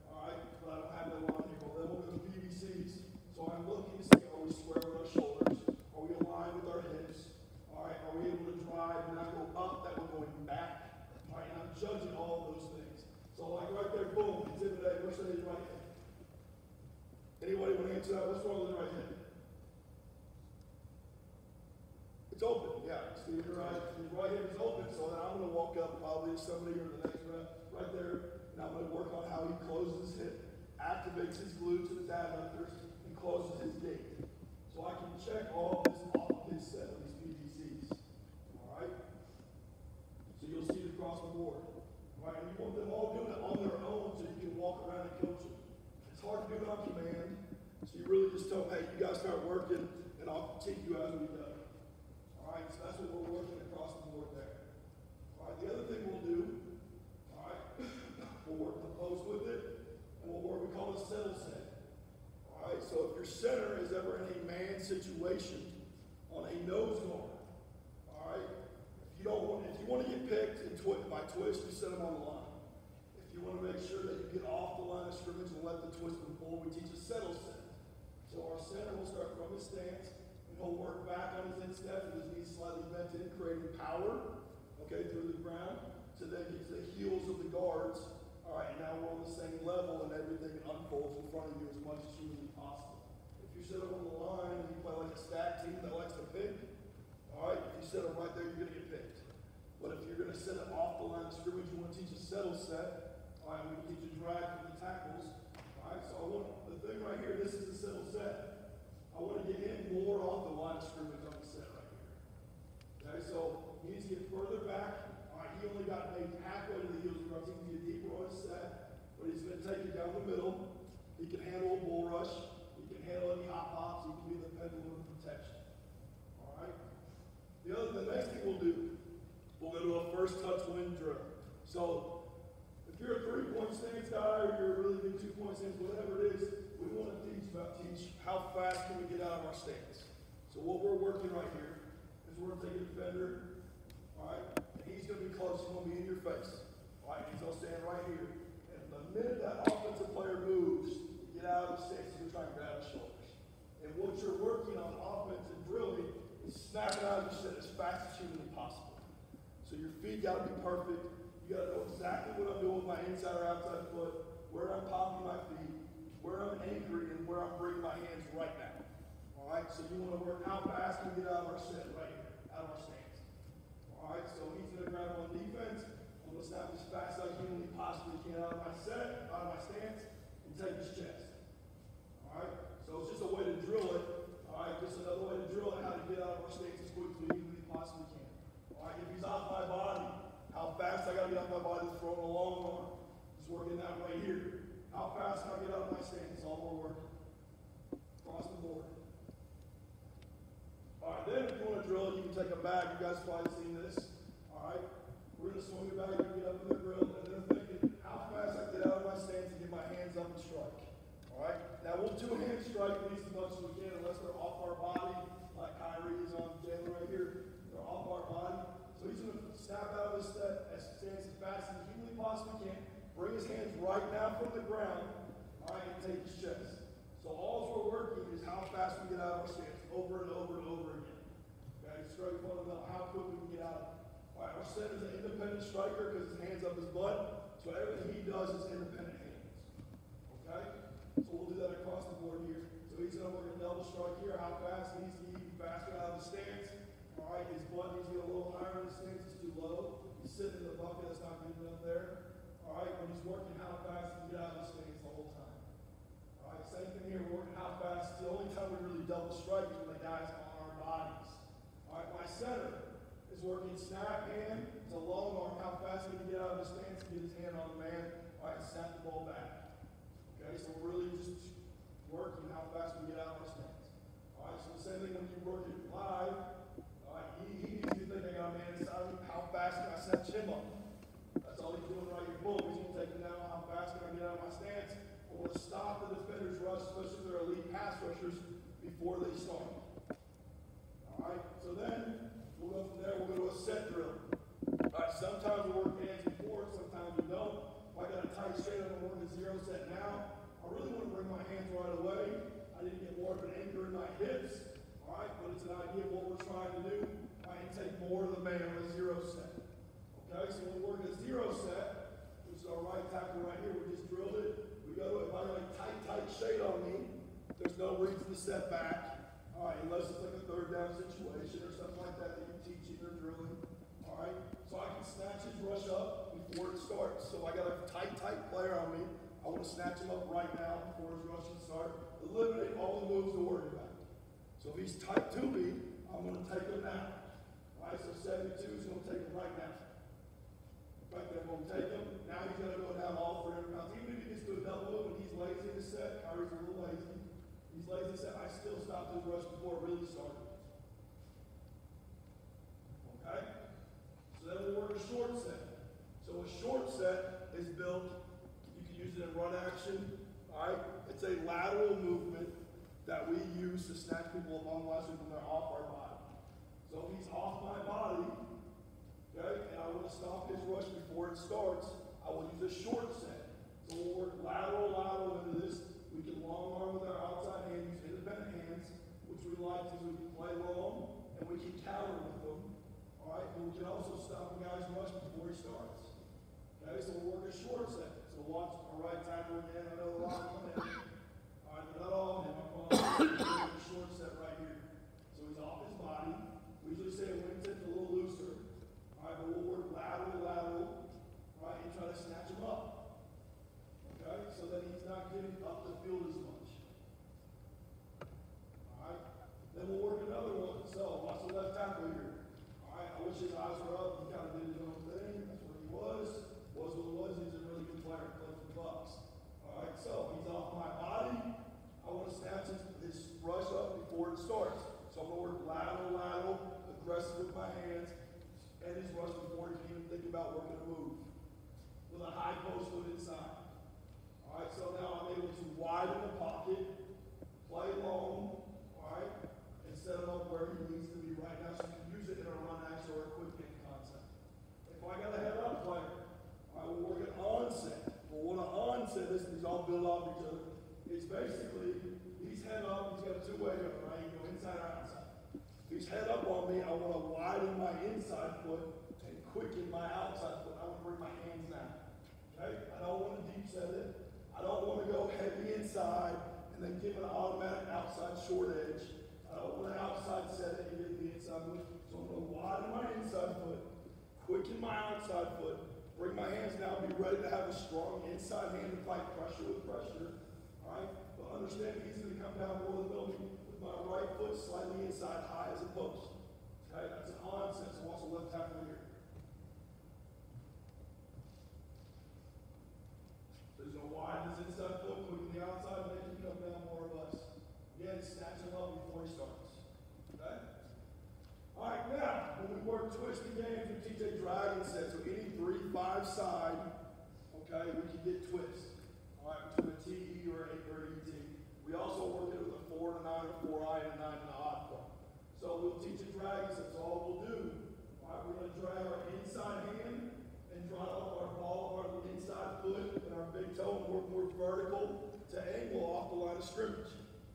All right, but I don't have that one on here. Well, then we'll go to PVCs. So I'm looking to see, are we square with our shoulders? Are we aligned with our hips? All right, are we able to drive and not go up, that we're going back? All right, and I'm judging all of those things. So like right there, boom, intimidate, we're saying right hand. Anybody want to answer that? What's wrong with the right hand? It's open, yeah. See, your right hand is open, so then I'm going to walk up probably to somebody or the next rep right there, and I'm going to work on how he closes his hip, activates his glute to his adductors, and closes his gate. So I can check all of this off of his set of these PVCs. All right? So you'll see it across the board. All right? And you want them all doing it on their own so you can walk around and coach them. It's hard to do it on command. So you really just tell them, hey, you guys start working, and I'll teach you as we go. All right? So that's what we're working across the board there. All right? The other thing we'll do, all right, we'll work the post with it, and we'll work, we call it a settle set. All right? So if your center is ever in a man situation on a nose guard, all right, if you want to get picked and by twist, you set them on the line. If you want to make sure that you get off the line of scrimmage and let the twist and pull, we teach a settle set. So our center will start from his stance, and he'll work back on his instep with his knees slightly bent in, creating power, okay, through the ground, to then get to the heels of the guards. All right, and now we're on the same level, and everything unfolds in front of you as much as humanly possible. If you set up on the line, settle set. All right, we can teach you drag for the tackles. All right, so I want the thing right here. This is the settle set. I want to get him more off the line of scrimmage on the set right here. Okay, so he needs to get further back. All right, he only got maybe halfway to the heels rush. He can get deeper on his set, but he's going to take it down the middle. He can handle a bull rush. He can handle any hot pops. He can be the pendulum of protection. All right. The next thing we'll do, we'll go to a first touch win drill. So if you're a 3-point stance guy or you're a really good 2-point stance, whatever it is, we want to teach how fast can we get out of our stance. So what we're working right here is we're going to take a defender, all right, and he's going to be close. He's going to be in your face. All right, he's going to stand right here. And the minute that offensive player moves, get out of the stance, you're trying to grab his shoulders. And what you're working on offense and drilling is snapping out of your set as fast as humanly possible. So your feet got to be perfect. You got to know exactly what I'm doing with my inside or outside foot, where I'm popping my feet, where I'm anchoring, and where I'm bringing my hands right now. All right, so you want to work how fast we get out of our set right here, out of our stance. All right, so he's going to grab on defense. I'm going to snap as fast as I humanly possibly can out of my set, out of my stance, and take his chest. All right, so it's just a way to drill it. All right, just another way to drill it, how to get out of our stance as quickly as we humanly possibly can. All right, if he's off my body, how fast I got to get off my body to throw in a long arm. Just working that right here. How fast can I get out of my stance? It's all we're working. Across the board. All right, then if you want to drill it, you can take a bag. You guys have probably seen this. All right, we're going to swing the bag. You can get up in the grill, and then thinking how fast I can get out of my stance and get my hands up and strike. All right, now we'll two-hand strike these as much as we can, unless they're off our body, like Kyrie is on Jalen right here. They're off our body. So he's going to snap out of his stance as fast as he humanly possibly can. Bring his hands right down from the ground, all right, and take his chest. So all we're working is how fast we get out of our stance, over and over and over again. Okay, strike fundamental, how quick we can get out of it. All right, our center is an independent striker because his hands up his butt, so everything he does is independent hands. Okay, so we'll do that across the board here. So he's going to work a double strike here, how fast he needs to get even faster out of the stance. All right, his butt needs to get a little higher in the stance, it's too low. He's sitting in the bucket, that's not good enough there. All right, when he's working how fast he can get out of the stance the whole time. All right, same thing here, we're working how fast. The only time we really double strike is when the guy's on our bodies. All right, my center is working snap hand to long arm, how fast he can get out of the stance and get his hand on the man. All right, snap the ball back. Okay, so we're really just working how fast we get out of our stance. All right, so the same thing when you work it live. All right, he needs to think I got a man inside of me. How fast can I snatch him up? That's all he's doing right here. Boom, he's going to take him down. How fast can I get out of my stance? I want to stop the defender's rush, especially if they're elite pass rushers, before they start. All right, so then we'll go from there. We'll go to a set drill. All right, sometimes we work hands before, sometimes we don't. If I got a tight straight, I'm going to work a zero set now. I really want to bring my hands right away. I need to get more of an anchor in my hips. All right, but it's an idea of what we're trying to do. I need to take more of the man on a zero set. Okay, so when we're working a zero set, which is our right tackle right here, we just drilled it. We go to it, if I got a tight shade on me, there's no reason to step back. All right, unless it's like a third down situation or something like that that you're teaching or drilling. All right, so I can snatch his rush up before it starts. So if I got a tight player on me, I want to snatch him up right now before his rush can start. Eliminate all the moves to worry about. So if he's tight to me, I'm going to take him now. All right, so 72 is going to take him right now. Right there, I'm going to take him. Now he's going to go down all 300 pounds. Even if he gets to a double move and he's lazy in the set, Kyrie's a little lazy. He's lazy in the set, I still stopped his rush before it really started. Okay? So then we'll work a short set. So a short set is built, you can use it in run action. All right? It's a lateral movement that we use to snatch people up on the line when they're off our body. So if he's off my body, okay, and I want to stop his rush before it starts, I will use a short set. So we'll work lateral into this. We can long arm with our outside hand, use independent hands, which we like because we can play long and we can counter with them. All right, and we can also stop a guy's rush before he starts. Okay, so we'll work a short set. So watch our right tackle again. I know a lot of them. All right, but not all of them. I'm calling a short set right here. So he's off his body. We usually say a wingtip's a little looser. All right, but we'll work lateral, right, and try to it starts. So I'm gonna work lateral, aggressive with my hands, and his rush before he can even think about working a move. With a high post foot inside. All right, so now I'm able to widen the pocket, play long, all right, and set him up where he needs to be right now so you can use it in a run action or a quick game concept. If I got a head up player, all right, we'll work an onset. Well, what an onset is, these all build off each other. It's basically, he's head up, he's got a two-way go, right? You go inside or outside. If he's head up on me, I want to widen my inside foot and quicken my outside foot. I want to bring my hands down. Okay? I don't want to deep set it. I don't want to go heavy inside and then give an automatic outside short edge. I don't want to outside set it and get the inside foot. So I'm going to widen my inside foot, quicken my outside foot, bring my hands down, be ready to have a strong inside hand to fight pressure with pressure. All right? But understand he's going to come down more than middle with my right foot slightly inside high as a post. Okay? That's an onset. So watch the left tackle here. He's going to widen his inside foot, quicken the outside, make him come down more or less. Again, snatch him up before he starts. Okay? All right, now, when we work twisting games, we teach a dragon set. So any 3-5 side, okay, we can get twist. All right, between a TE or an ET. We also work it with a 4 and a 9, a 4I, and a 9 and a odd form. So we'll teach a dragon set. So all we'll do, all right, we're going to drag our inside hand and draw up our ball of our inside foot and our big toe and work more vertical to angle off the line of scrimmage.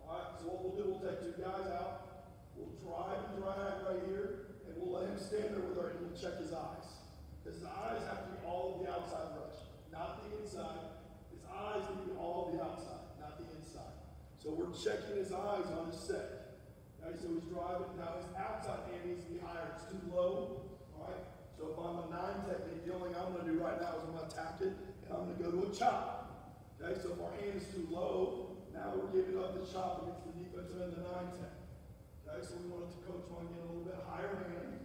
All right, so what we'll do, we'll take 2 guys out, we'll drive and drag right here, and we'll let him stand there with our, and we'll check his eyes. Because his eyes have to be all of the outside rush, not the inside. His eyes need to be all of the outside, not the inside. So we're checking his eyes on his set. Okay, so he's driving, now his outside hand needs to be higher, it's too low, all right? So if I'm a 9 technique, the only thing I'm going to do right now is I'm going to attack it, and I'm going to go to a chop. Okay, so if our hand is too low, now we're giving up the chop against the defensive end, the 9 tech. Okay, so we want to coach on getting a little bit higher hand,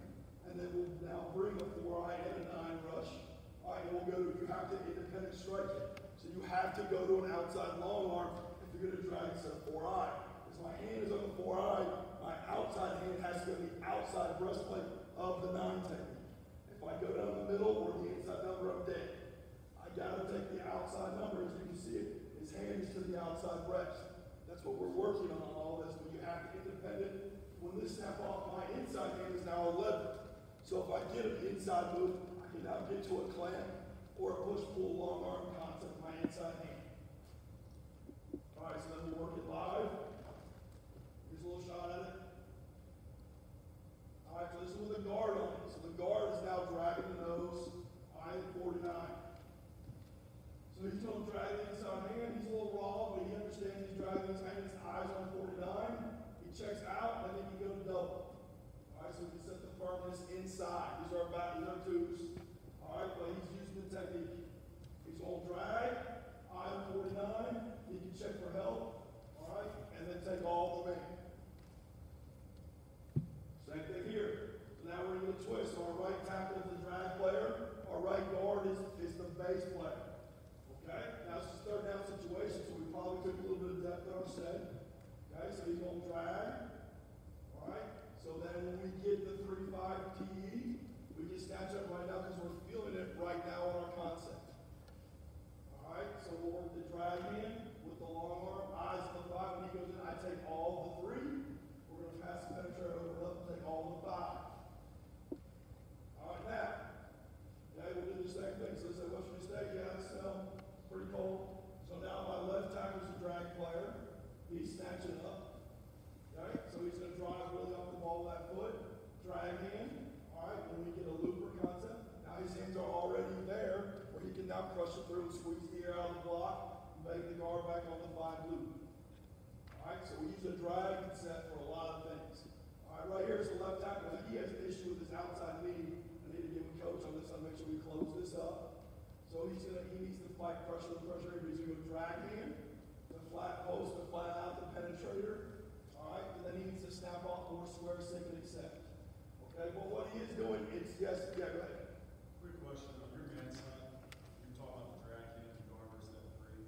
and then we'll now bring a 4I and a 9 rush. All right, and we'll go to, you have to independent strike it. So you have to go to an outside long arm if you're going to drag it to a 4I. Because my hand is on the 4I, my outside hand has to go to the outside breastplate of the 9 technique. If I go down the middle or the inside number, I'm dead. I gotta take the outside number, as you can see it. His hand is to the outside breast. That's what we're working on all this, but you have to independent. When this snap off, my inside hand is now a lever. So if I get an inside move, I can now get to a clamp or a push-pull long arm concept with my inside hand. All right, so then we'll work it live. Here's a little shot at it. All right, so this is with a guard on it. So the guard is now dragging the nose, I 49. So he's going to drag the inside hand. He's a little raw, but he understands he's dragging his hand. His eyes on 49. He checks out, and then he can go to double. All right, so we can set the firmness inside. These are back, these are 2s. All right, but he's using the technique. He's going to drag, eye on 49. He can check for help. All right, and then take all the man. Same thing here. So now we're in the twist. So our right tackle is the drag player. Our right guard is the base player. Okay? Now it's just 3rd down situation, so we probably took a little bit of depth in our set. Okay? So he's going to drag. Alright? So then when we get the 3-5 TE, we can snatch up right now because we're feeling it right now on our concept. Alright? So we'll work the drag hand with the long arm, eyes on the 5. When he goes in, I take all the 3. We're going to pass the penetrate over and up and take all the 5. Alright, now. Okay, we'll do the same thing. So say, what's your mistake? Yeah, that's pretty cold. So now my left tackle is a drag player. He's snatching up. Okay, so he's going to drive really off the ball with that foot. Drag hand. All right, when we get a looper concept, now his hands are already there where he can now crush it through and squeeze the air out of the block and make the guard back on the 5 loop. All right, so we use a drag set for a lot of things. All right, right here is the left tackle. Now he has an issue with his outside knee. I need to give him coach on this. I'll make sure we close this up. So he needs to fight pressure with pressure. He's going to drag hand, the flat post, the flat out, the penetrator. All right, and then he needs to snap off more square, sink, and accept. Okay, well, what he is doing, it's yes, yeah, go ahead. Quick question on your man side. You're talking about the drag hand and guard versus that 3.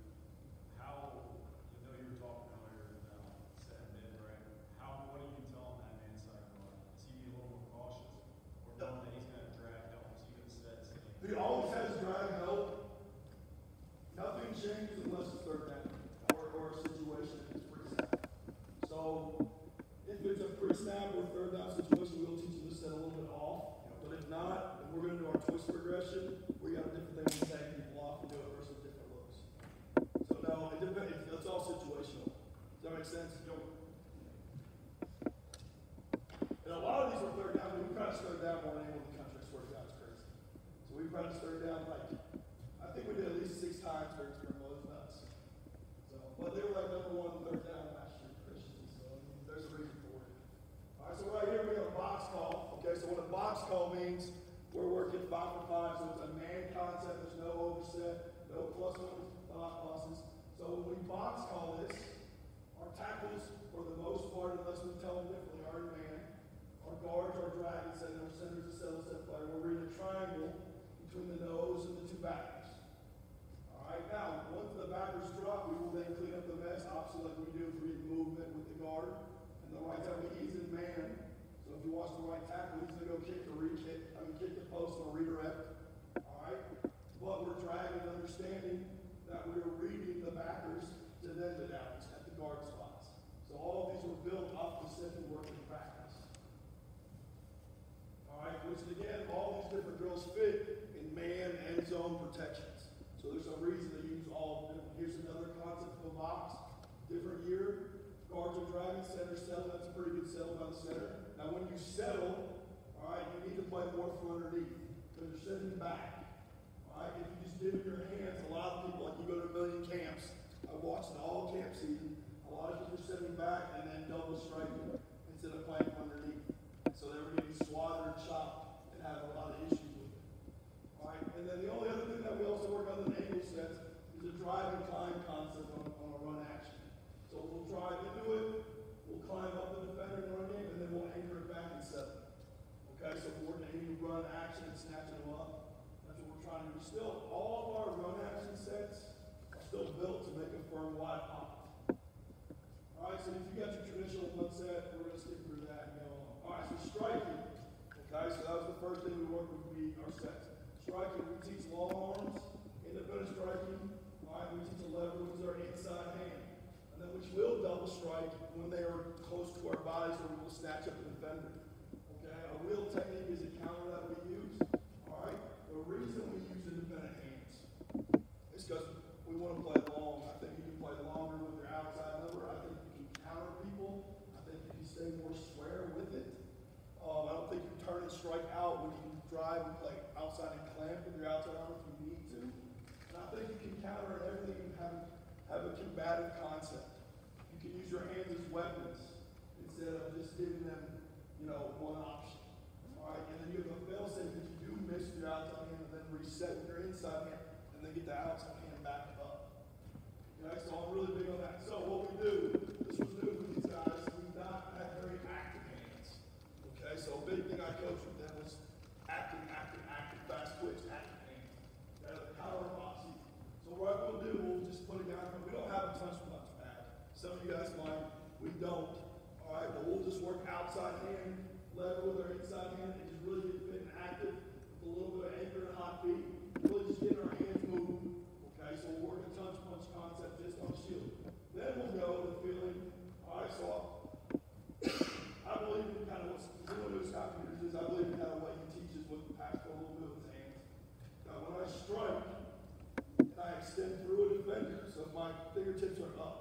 How, you know, you were talking earlier about set mid, right? What do So if it's a pre-snap or third down situation, we'll teach them to set a little bit off. But if not, if we're going to do our twist progression, we got a different thing to take people off and do it versus different looks. So no, it depends. It's all situational. Does that make sense? And a lot of these are third down. We practice third down more than anyone in the country. I swear to God, it's crazy. So we practice third down like, I think we did at least 6 times during spring. Well, it was nuts. So, but they were like number 1 third down last year, Christians. So I mean, there's a reason for it. All right, so right here we have a box call. Okay, so what a box call means, we're working 5 for 5. So it's a man concept. There's no overset, no +1s, pluses. So when we box call this, our tackles, for the most part, unless we tell them differently, are in man. Our guards are dragging center, our center's a settle set player. We're in a triangle between the nose and the 2 backers. All right, now, once the backers drop, we will then clean up the mess, opposite like we do for each movement with the guard. And the right tackle, he's in man. So if you watch the right tackle, he's going to go kick the post or redirect. All right, but we're dragging, understanding that we're reading the backers to then the downs at the guard spots. So all of these were built off the simple work in practice. All right, which again, all these different drills fit in man and zone protections. So there's a reason they use all of them. Here's another concept of a box. Different year, guards are dragging, center settle. That's a pretty good settle by the center. Now when you settle, all right, you need to play more from underneath because you're sitting back. All right, if you just give it your hands, a lot of people, like you go to a million camps. I've watched it all camp season. A lot of people are sitting back and then double striking instead of playing from underneath. So they were getting swatted or chopped and having a lot of issues with it. All right, and then the only other thing that we also work on in angle sets is a drive and climb concept on a run action. So we'll drive into it, we'll climb up the defender in the run game, and then we'll anchor it back and settle. Okay, so we're working any run action and snatching them up. That's what we're trying to do. Still, all of our run action sets are still built to make a firm wide pop. All right, so if you got your traditional one set, we're going to skip through that and go on. All right, so striking. Okay, so that was the first thing we worked with our sets. Striking, we teach long arms, independent striking. All right, we teach a lever, which is our inside hand. And then which will double strike when they are close to our bodies where we will snatch up the defender. Okay, a wheel technique is a counter that we use. All right, the reason we use independent hands is because we want to play long. I think you can play longer with your outside lever. I think you can counter people. I think you can stay more square with it. I don't think you turn and strike out when you can drive and play outside and clamp with your outside arm if you need to. And I think you can counter everything and have a combative concept. You can use your hands as weapons instead of just giving them, one option. All right, and then you have a fail safe if you do miss your outside hand and then reset with your inside hand and then get the outside hand back up. Okay, so I'm really big on that. So what we do, this was new with these guys, we not have very active hands. Okay, so a big thing I coached with them was active, fast twitch, active hands. The power boxing. So what we'll do, we'll just put it down. We don't have a touch punch bag. Some of you guys might. We don't. All right, but we'll just work outside hand, lever with our inside hand, and just really get fit and active with a little bit of anchor and hot feet. Really just getting our hands moving. Okay, so we'll work a touch punch concept just on shield. Then we'll go to feeling. All right, so I believe in kind of what's anyone who's got computers is I believe in kind of what he teaches with the pastor a little bit with his hands. Now when I strike, and I extend through a defender, so my fingertips are up.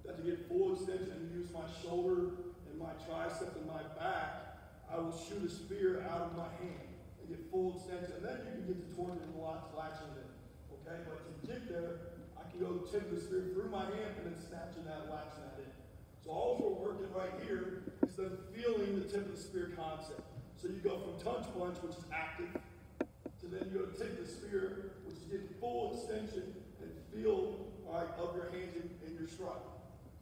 That to get full extension and use my shoulder and my tricep and my back, I will shoot a spear out of my hand and get full extension. And then you can get to towards it and latching it. Okay, but to get there, I can go tip the spear through my hand and then snatching that, latching that in. So all we're working right here is then feeling the tip of the spear concept. So you go from touch punch, which is active, to then you go to tip the spear, which is getting full extension and feel of your hands in your strike.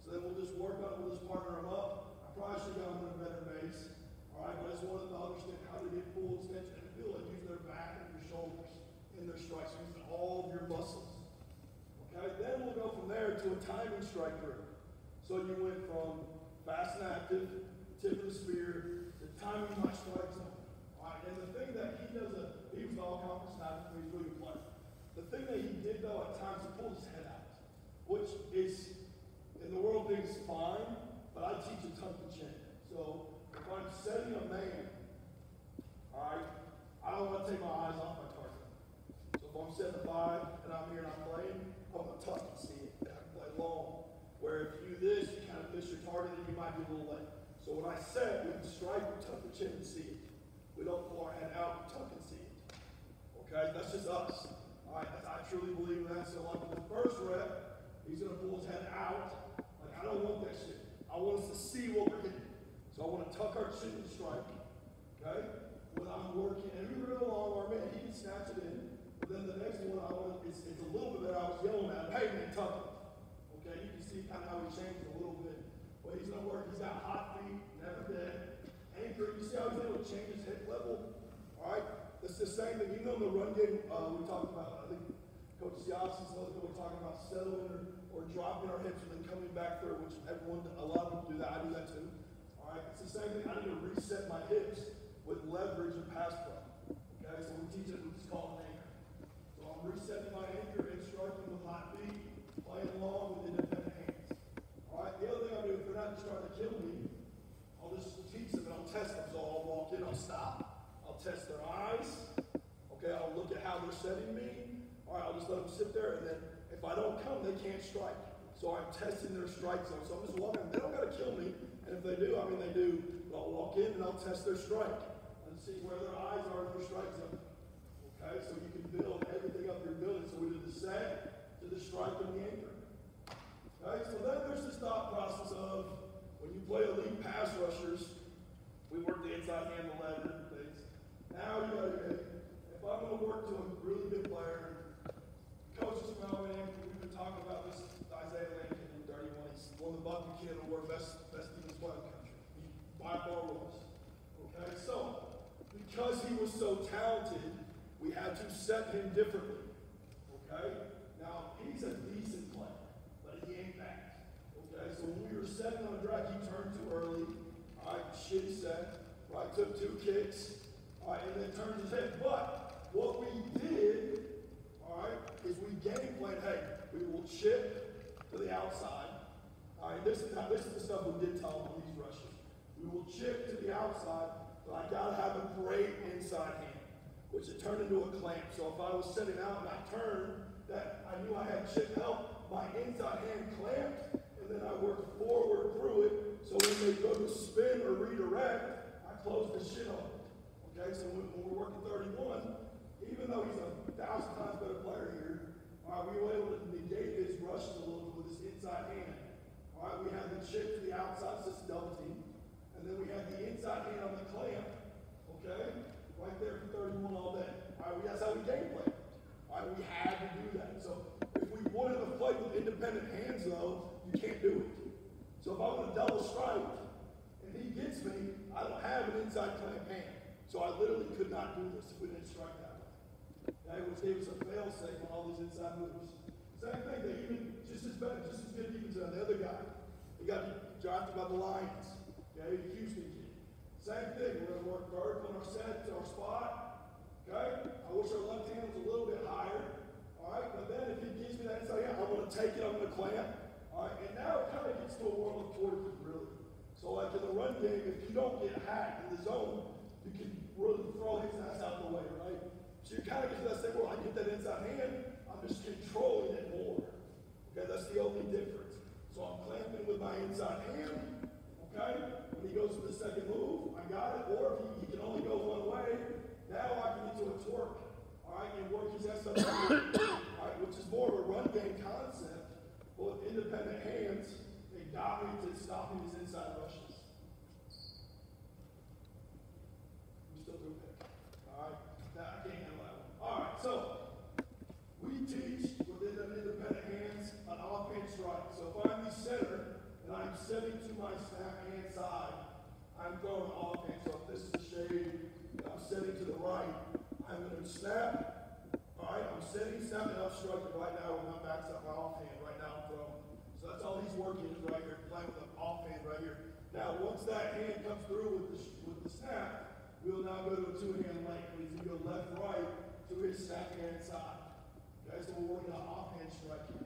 So then we'll just work on it, we'll just partner them up. I probably should have gone with a better base. All right, but I just wanted them to understand how to get full extension and feel it. Use their back and your shoulders in their strikes, using all of your muscles. Okay, then we'll go from there to a timing strike through. So you went from fast and active, tip of the spear, to timing my strike zone. All right, and the thing that he does, he was all conference now, he's really good player. The thing that he did though at times, he pulled his head out, which is, in the world, things fine, So if I'm setting a man, all right, I don't want to take my eyes off my target. So if I'm setting a 5 and I'm here and I'm playing, I'm going to tuck and see it. I can play long. Where if you do this, you kind of miss your target and you might be a little late. So when I set, we can strike, we tuck the chin and see it. We don't pull our head out, we tuck and see it. Okay, that's just us. All right, I truly believe in that. So like in the first rep, he's going to pull his head out. Like I don't want that shit. I want us to see what we're hitting. So I want to tuck our chin and strike. Okay? When I'm working, and we were in a long arm man, he can snatch it in. But then the next one I want it's a little bit that I was yelling at him, hey man, tuck it. Okay, you can see kind of how he changed a little bit. Well, he's gonna work, he's got hot feet, never dead. Anchor, you see how he's able to change his hip level? Alright? It's the same thing. You know in the run game, we talked about, I think Coach Siasis and others were talking about settling or dropping our hips and then coming back through, which a lot of people do that. I do that too. Alright? It's the same thing. I need to reset my hips with leverage and pass pro. Okay, so we teach it, we just call it an anchor. So I'm resetting my anchor and striking with hot feet, playing along with independent hands. Alright, the other thing I do, if they're not just trying to kill me, I'll just teach them and I'll test them. So I'll walk in, I'll stop, I'll test their eyes. Okay, I'll look at how they're setting me. Alright, I'll just let them sit there, and then if I don't come, they can't strike. So I'm testing their strike zone. So I'm just walking, they don't gotta kill me. And if they do, I mean they do. But I'll walk in and I'll test their strike. See where their eyes are in their strike zone. Okay, so you can build everything up you're building. So we do the set to the strike and the anchor. Okay, so then there's this thought process of when you play elite pass rushers, we work the inside hand, the leg, different things. Now you gotta if I'm gonna work to a really good player, coaches from Alabama, we've been talking about this Isaiah Lincoln in 31. He's one of the Bucky kids who were best defensive player in the country. He by far was. Okay, so because he was so talented, we had to set him differently. Okay? Now, he's a decent player, but he ain't that. Okay? So when we were setting on a drag, he turned too early. All right, shitty set. Right, took 2 kicks. All right, and then turned his head. But what we did, all right, is we game played, hey, we will chip to the outside. All right, this is the stuff we did tell him on these rushes. We will chip to the outside. But I gotta have a great inside hand, which it turned into a clamp. So if I was setting out and I turned, that I knew I had chip help, my inside hand clamped, and then I worked forward through it. So when they go to spin or redirect, I closed the shit on it. Okay, so when we're working 31, even though he's 1,000 times better player here, we were able to negate his rushes a little bit with his inside hand. All right, we had the chip to the outside, so it's double team. And then we had the inside hand on the clamp, okay? Right there for 31 all day. All right, that's how we game played. All right, we had to do that. So if we wanted to play with independent hands, though, you can't do it. So if I want to double strike and he gets me, I don't have an inside clamp hand. So I literally could not do this if we didn't strike that way. Okay, which gave us a fail safe on all these inside moves. Same thing, they even just as good defense on the other guy. He got drafted by the Lions. Okay, the Houston kid. Same thing, we're going to work vertical in our set to our spot. Okay? I wish our left hand was a little bit higher. Alright, but then if he gives me that inside hand, I'm going to take it, I'm going to clamp. Alright, and now it kind of gets to a world of quarterback, really. So like in the run game, if you don't get hacked in the zone, you can really throw his ass out the way, right? So you kind of get to that state where I get that inside hand, I'm just controlling it more. Okay, that's the only difference. So I'm clamping with my inside hand. Okay? When he goes to the second move, I got it. Or if he can only go one way, now I can get to a twerk. Alright, and work his ass up. Alright, which is more of a run game concept. But with independent hands, they got me to stopping his inside rushes. We still doing that. Alright? I can't handle that one. Alright, so we teach within the independent hands an offhand strike. So if I'm the center, and I'm setting to my snap hand side, I'm throwing offhand. So if this is the shade, I'm setting to the right, I'm going to snap. All right, I'm setting, snapping, I'm striking right now with my backside, my offhand. Right now I'm throwing. So that's all he's working is right here, playing with the offhand right here. Now, once that hand comes through with the snap, we'll now go to a 2-hand length. He's going to go left, right to his snap hand side. Okay, so we're working on offhand strike here.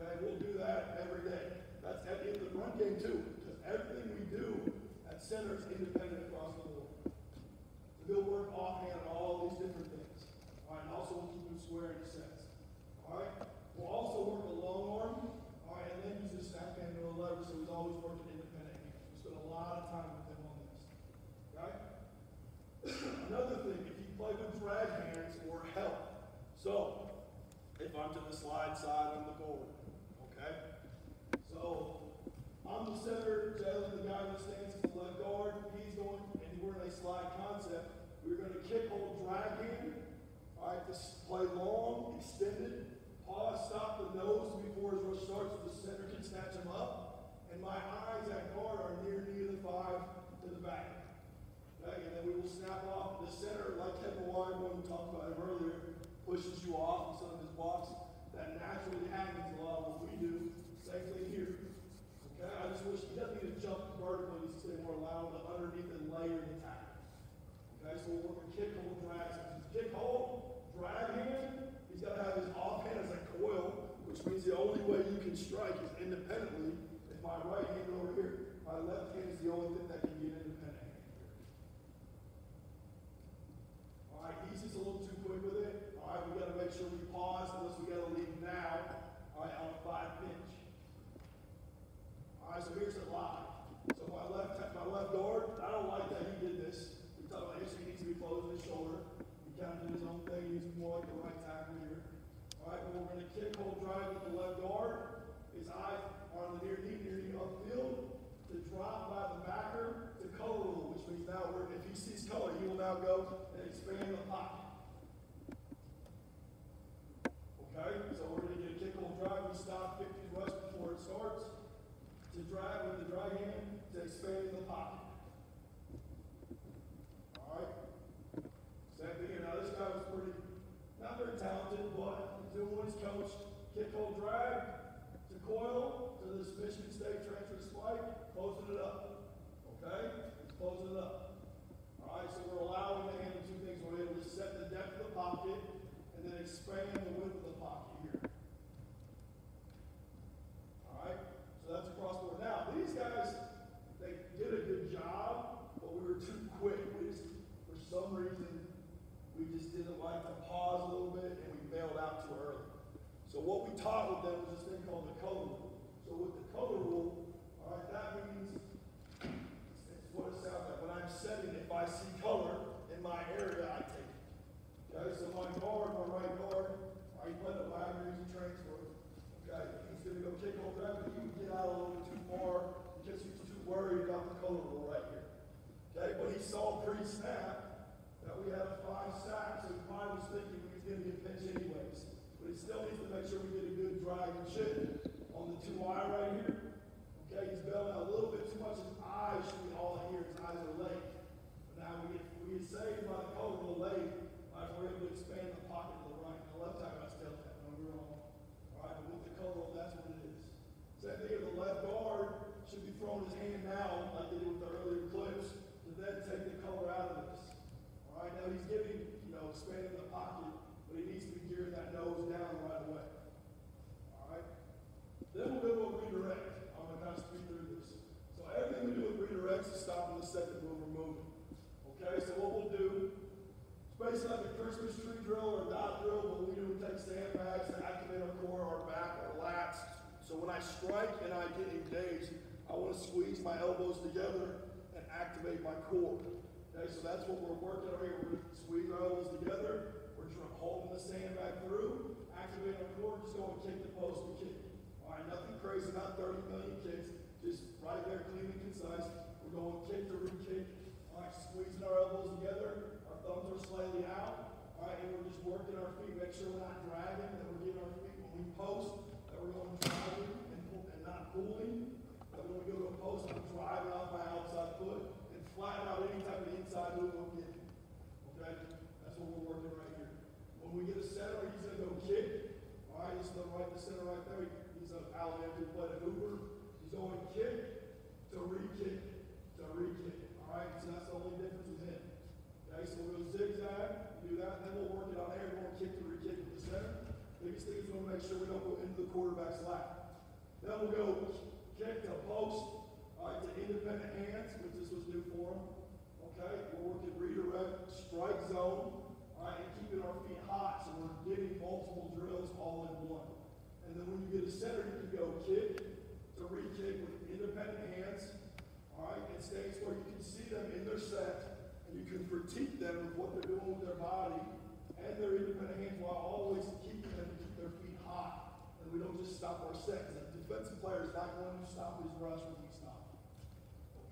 Okay, we'll do that every day. That's at the end of the run game too, because everything we do That center is independent across the board. So he'll work offhand on all these different things. All right, and also we'll keep him square in his sets. All right, we'll also work a long arm. All right, and then use his snap hand to a lever, so he's always working independent hands. We spend a lot of time with him on this. Right? Another thing, if you play with drag hands or help. So, if I'm to the slide side, I'm the forward. Okay? So, I'm the center, Jalen, the guy that stands as the left guard. He's going, and we're in a slide concept. We're going to kick, hold, drag hand. All right, this play long, extended. Pause, stop the nose before his rush starts so the center can snatch him up. And my eyes at guard are near knee of the 5 to the back. Okay, and then we will snap off the center, like Kevin Wine, one we talked about him earlier, pushes you off in some of his blocks. That naturally happens a lot of what we do. Same thing here. Okay, I just wish he doesn't need to jump vertically, he needs to stay more allowed to underneath and layer the tackle. Okay, so we're working kick, hold, drag. So kick, hold, drag hand. He's got to have his offhand as a coil, which means the only way you can strike is independently. If my right hand over here, my left hand is the only thing that can get independent hand here. All right, he's just a little too quick with it. All right, we got to make sure we pause unless we got to leave now. All right, on a 5 pinch. All right, so here's the lie. So my left guard, I don't like that he did this. We talked about he needs to be closing his shoulder. He kind of did his own thing. He needs to be more like the right tackle here. All right, but we're going to kick, hold, drive with the left guard. His eyes are on the near knee upfield to drop by the backer to color rule, which means now if he sees color, he will now go and expand the pocket. Okay, so we're going to get a kick, hold, drive. We stop 50's rush before it starts. To drive with the drag hand to expand the pocket. All right. Same thing. Now this guy was not very talented, but he's doing what he's coached. Kick, hold, drag to coil to this Michigan State transfer spike, closing it up. Okay, closing it up. All right. So we're allowing the hand to do things. We're able to set the depth of the pocket and then expand the width of the pocket here. All right. So that's across the board. Now, these guys, they did a good job, but we were too quick. For some reason, we just didn't like to pause a little bit, and we bailed out too early. So what we taught with them was this thing called the color rule. So with the color rule, all right, that means it's what it sounds like. When I'm setting, if I see color in my area, I take it. Okay, so my guard, my right guard, I put a 5 degrees of transfer. Okay, he's going to go kick, hold, drive, but he would get out a little bit too far because he was too worried about the color rule right here. Okay, but he saw pre-snap that we had a 5 sack, so he probably was thinking he was going to get pinched anyways. But he still needs to make sure we get a good drag and chip on the 2-eye right here. Okay, he's bailing out a little bit too much. His eyes should be all in here. His eyes are late. But now we get saved by the color rule late. We're able to expand the pocket to the right. The left side got still tap. Don't be wrong. All right, but with the color rule, that's what it is. Same thing if the left guard should be throwing his hand down like they did with the earlier clips to then take the color out of this. All right, now he's getting, expanding the pocket, but he needs to be gearing that nose down right away. All right. Then we'll go to a redirect. I'm going to kind of speed through this. So everything we do with redirects is stopping the second move or moving. Okay, so what we'll do, it's basically like a Christmas tree drill or a dot drill, but we do take sandbags to activate our core, our back, our lats. So when I strike and I get engaged, I want to squeeze my elbows together and activate my core. Okay, so that's what we're working on here. We're squeeze our elbows together. We're holding the sandbag through, activate our core, just go and kick the post and kick. All right, nothing crazy, not 30 million kicks, just right there, clean and concise. We're going kick to re-kick. All right, squeezing our elbows together. Our thumbs are slightly out. All right, and we're just working our feet. Make sure we're not dragging, that we're getting our feet when we post, that we're going driving and not pulling. That when we go to a post, we're driving off my outside foot and flatten out any type of inside move we're getting. Okay? That's what we're working right here. When we get a center, he's going to go kick. All right, he's going to right the center right there. He's an Alabama who played at Hoover. He's going kick to strike zone, all right, and keeping our feet hot, so we're getting multiple drills all in one. And then when you get a center, you can go kick to re-kick with independent hands, all right, and stance where you can see them in their set, and you can critique them with what they're doing with their body and their independent hands while always keeping them to keep their feet hot. And we don't just stop our set, because the defensive player is not going to stop his rush when we stop.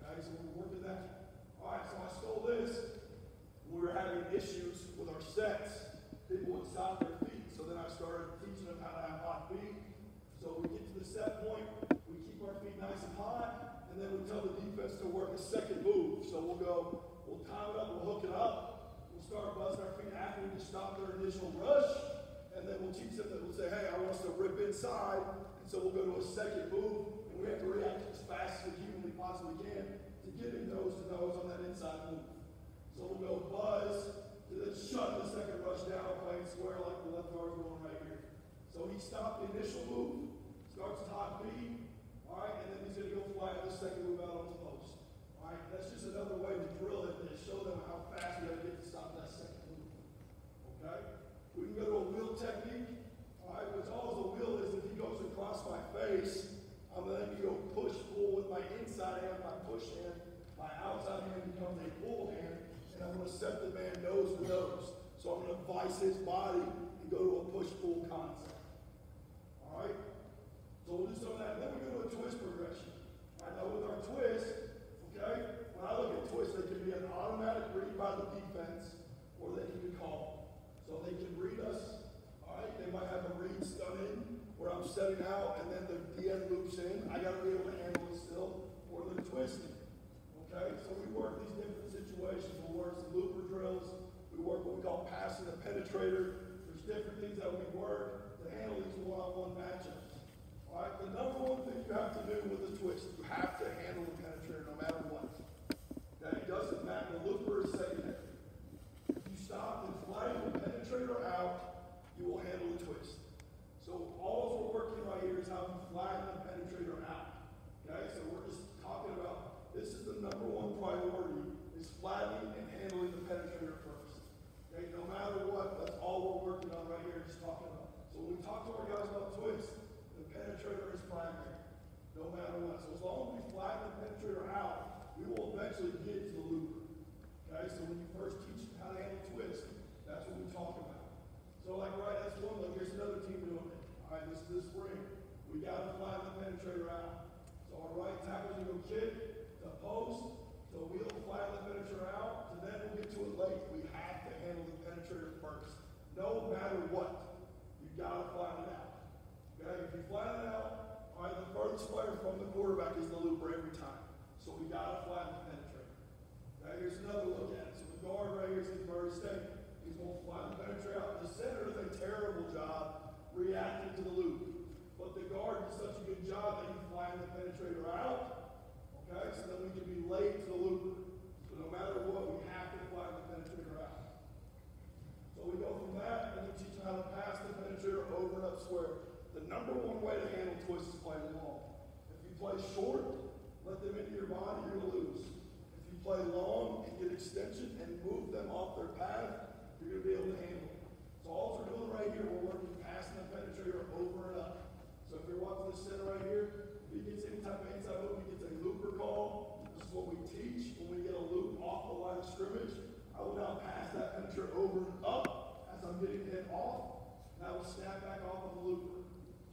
Okay, so we're working that. All right, so I stole this. We were having issues with our sets. People would stop their feet, so then I started teaching them how to have hot feet. So we get to the set point, we keep our feet nice and hot, and then we tell the defense to work a second move. So we'll time it up, we'll hook it up, we'll start buzzing our feet after we just stop their initial rush, and then we'll teach them that we'll say, hey, I want us to rip inside, and so we'll go to a second move, and we have to react as fast as we humanly possibly can to get in nose to nose on that inside move. So we'll go buzz, to then shut the second rush down, playing square like the left guard is going right here. So he stopped the initial move, starts with hot feet, all right, and then he's going to go fly the second move out on the post. All right, that's just another way to drill it and show them how fast we got to get to stop that second move. Okay? We can go to a wheel technique. All right, which all the wheel is, if he goes across my face, I'm going to go push, pull with my inside hand, my push hand. My outside hand becomes a pull hand, and I'm going to set the man nose to nose. So I'm going to vice his body and go to a push-pull concept. All right? So we'll do some of that. Then we go to a twist progression. All right, now with our twist, okay, when I look at twist, they can be an automatic read by the defense, or they can be called. So they can read us. All right, they might have a read stun in, where I'm setting out, and then the DN loops in. I got to be able to handle it still, or they're twisting. Okay, so we work these different situations. We'll work some looper drills. We work what we call passing the penetrator. There's different things that we work to handle these one-on-one matchups. All right, the number one thing you have to do with a twist, you have to handle the penetrator no matter what. Okay, it doesn't matter. The looper is secondary. If you stop and fly the penetrator out, you will handle the twist. So all we're working right here is how we flatten the penetrator out. Okay, so we're just talking about this is the number one priority, is flattening and handling the penetrator first. Okay, no matter what, that's all we're working on right here, just talking about. So when we talk to our guys about twist, the penetrator is primary, no matter what. So as long as we flatten the penetrator out, we will eventually get to the looper. Okay, so when you first teach them how to handle twist, that's what we talk about. So like, right, that's one look. Here's another team doing it. All right, this is this spring. We got to flatten the penetrator out. So our right tackle's going to go kick to post, to wheel, flatten the penetrator out, and then we'll get to it late. We have to handle the penetrator first. No matter what, you got to flatten it out. Okay, if you flatten it out, all right, the furthest player from the quarterback is the looper every time. So we got to flatten the penetrator. Okay, here's another look at it. So the guard right here is Murray State. He's going to flatten the penetrator out. The center does a terrible job reacting to the loop. But the guard does such a good job that he flatten the penetrator out. Okay, so then we can be late to the looper. So no matter what, we have to flatten the penetrator out. So we go from that, and we teach them how to pass the penetrator over and up square. The number one way to handle twist is playing long. If you play short, let them into your body, you're going to lose. If you play long and get extension and move them off their path, you're going to be able to handle it. So all we're doing right here, we're working passing the penetrator over and up. So if you're watching the center right here, if he gets any type of inside move, he gets a looper call. This is what we teach when we get a loop off the line of scrimmage. I will now pass that penetrator over and up as I'm getting hit off, and I will snap back off of the looper.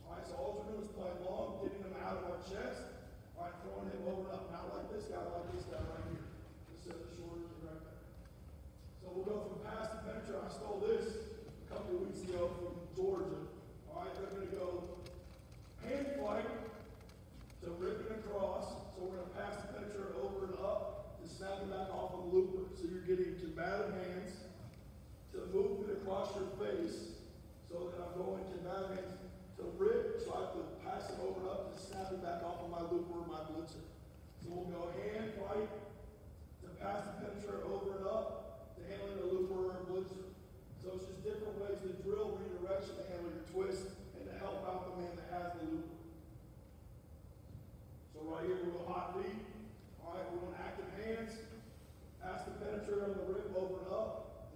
All right, so all we're doing is playing long, getting him out of our chest. All right, throwing him over and up. Not like this guy right here. This is the shorter kid right there. So we'll go from pass to penetrator. I stole this a couple of weeks ago from Georgia. All right, they're going to go hand flight to ripping across. So we're going to pass the penetrator over and up to snap it back off of the looper. So you're getting combative hands to move it across your face. So that I'm going combative hands to rip. So I have to pass it over and up to snap it back off of my looper or my blitzer. So we'll go hand flight to pass the penetrator over and up to handling a looper or a blitzer. So it's just different ways to drill redirection to handle your twist and to help out the man that has the looper. So right here we're going hot feet. All right, we're going active hands. Pass the penetrator on the rip over and up.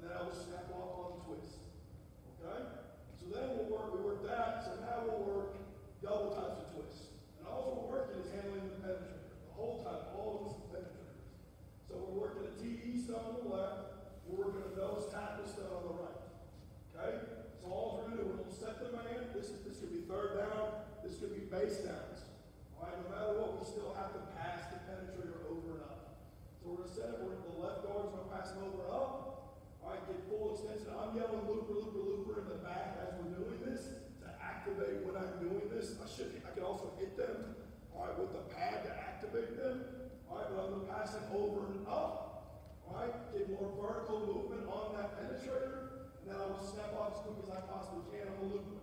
passing over and up. All right, get more vertical movement on that penetrator, and then I will snap off as quick as I possibly can on the looper.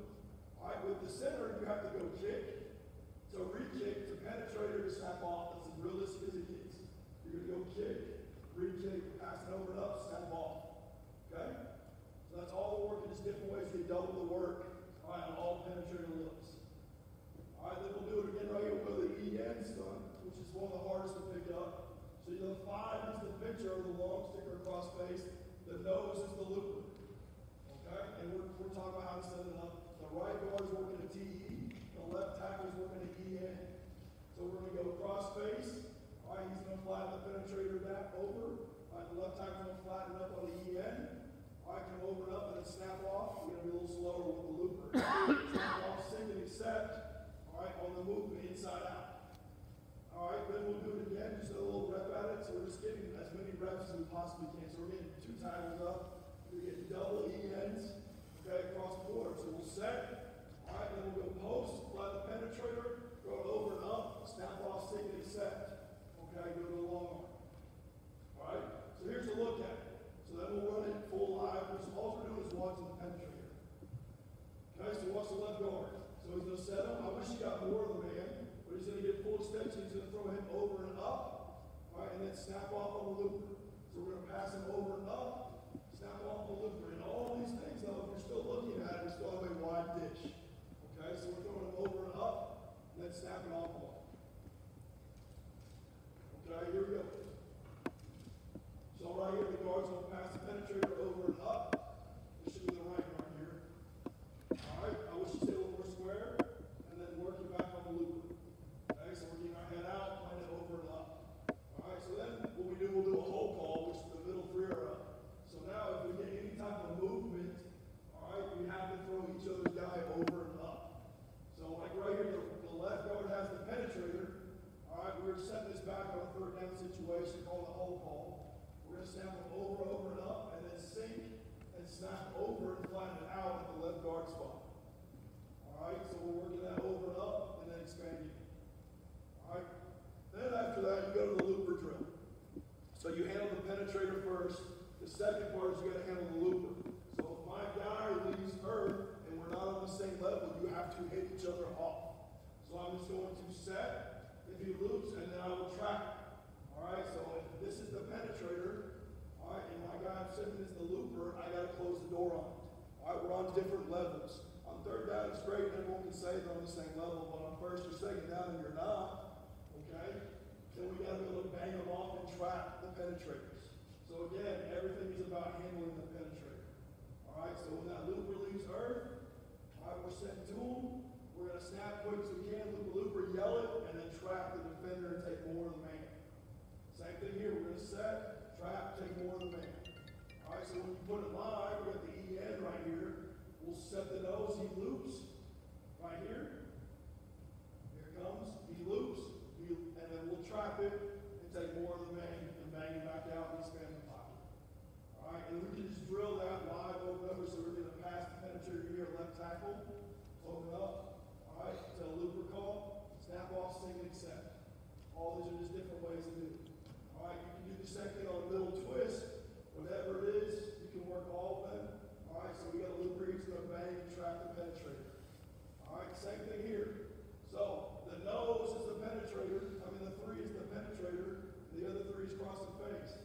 All right, with the center, you have to go kick. So re-kick to penetrator to snap off. That's as realistic as it gets. You're gonna go kick, re-kick, pass it over and up, snap off. Okay? So that's all the work in just different ways to get double the work. All right, on all penetrator looks. All right, then we'll do it again right here. We'll go to the EN stunt, which is one of the hardest to pick up. So the 5 is the picture of the long sticker across face. The nose is the looper. Okay? And we're talking about how to set it up. The right guard is working a TE. The left tackle is working an EN. So we're going to go cross face. All right, he's going to flatten the penetrator back over. All right, the left tackle is going to flatten up on the EN. All right, come over and up and then snap off. We're going to be a little slower with the looper. Snap off, sink and accept. All right, on the movement inside out. All right, then we'll do it again, just a little rep at it. So we're just getting as many reps as we possibly can. So we're getting 2 tackles up. We're getting double ENs, okay, across the board. So we'll set. All right, then we'll go post, flat the penetrator, go over and up, snap off, sink and accept. Okay, go to the long arm. All right, so here's a look at it. So then we'll run it full live, which all we're doing is watching the penetrator. Okay, so watch the left guard. So he's going to set him. I wish he got more of the man, but he's going to get full extension. He's going to throw him over and up, all right, and then snap off on the looper. So we're going to pass him over and up, snap off the looper. And all these things, though, if you're still looking at it, we still have a wide dish. Okay, so we're throwing him over and up, and then snapping off on him. Okay, here we go. So right here, the guard's going to pass the penetrator over and up. This should be the right guard here. All right, I wish you stayed a little more square, and then working back on the looper. Okay, so we're getting our head out, playing it over and up. All right, so then what we do, we'll do a hole call, which the middle 3 are up. So now if we get any type of movement, all right, we have to throw each other's guy over and up. So like right here, the left guard has the penetrator. All right, we're setting this back on a 3rd down situation called a hole call. We're going to snap them over and up, and then sink and snap over and flatten it out at the left guard spot. All right, so we're working that over and up, and then expanding. All right, then after that, you go to the looper drill. So you handle the penetrator first. The second part is you got to handle the looper. So if my guy leaves earth, and we're not on the same level, you have to hit each other off. So I'm just going to set, if he loops, and then I will track. All right, so if this is the penetrator, all right, and my guy I'm sitting is the looper, I got to close the door on it. All right, we're on different levels. On 3rd down, it's great, and everyone can say they're on the same level, but on 1st or 2nd down, and you're not, okay, then we got to be able to bang them off and trap the penetrators. So again, everything is about handling the penetrator. All right, so when that looper leaves earth, all right, we're setting to him. We're going to snap quick as we can, looper, yell it, and then trap the defender and take more of the man. Same thing here, we're going to set, trap, take more of the man. All right, so when you put it live, we got the EN right here. We'll set the nose, he loops, right here. Here it comes, he loops, and then we'll trap it and take more of the man and bang it back out and expand the pocket. All right, and we can just drill that live over and over, so we're going to pass the penetrator here, left tackle, open up, all right, to a looper call, snap off, sink, and accept. All these are just different ways to do it. All right, you can do the same thing on a middle twist, whatever it is, you can work all of them. All right, so we got a looper here, going to bang and trap the penetrator. All right, same thing here. So the nose is the penetrator, the 3 is the penetrator, the other 3 is cross the face.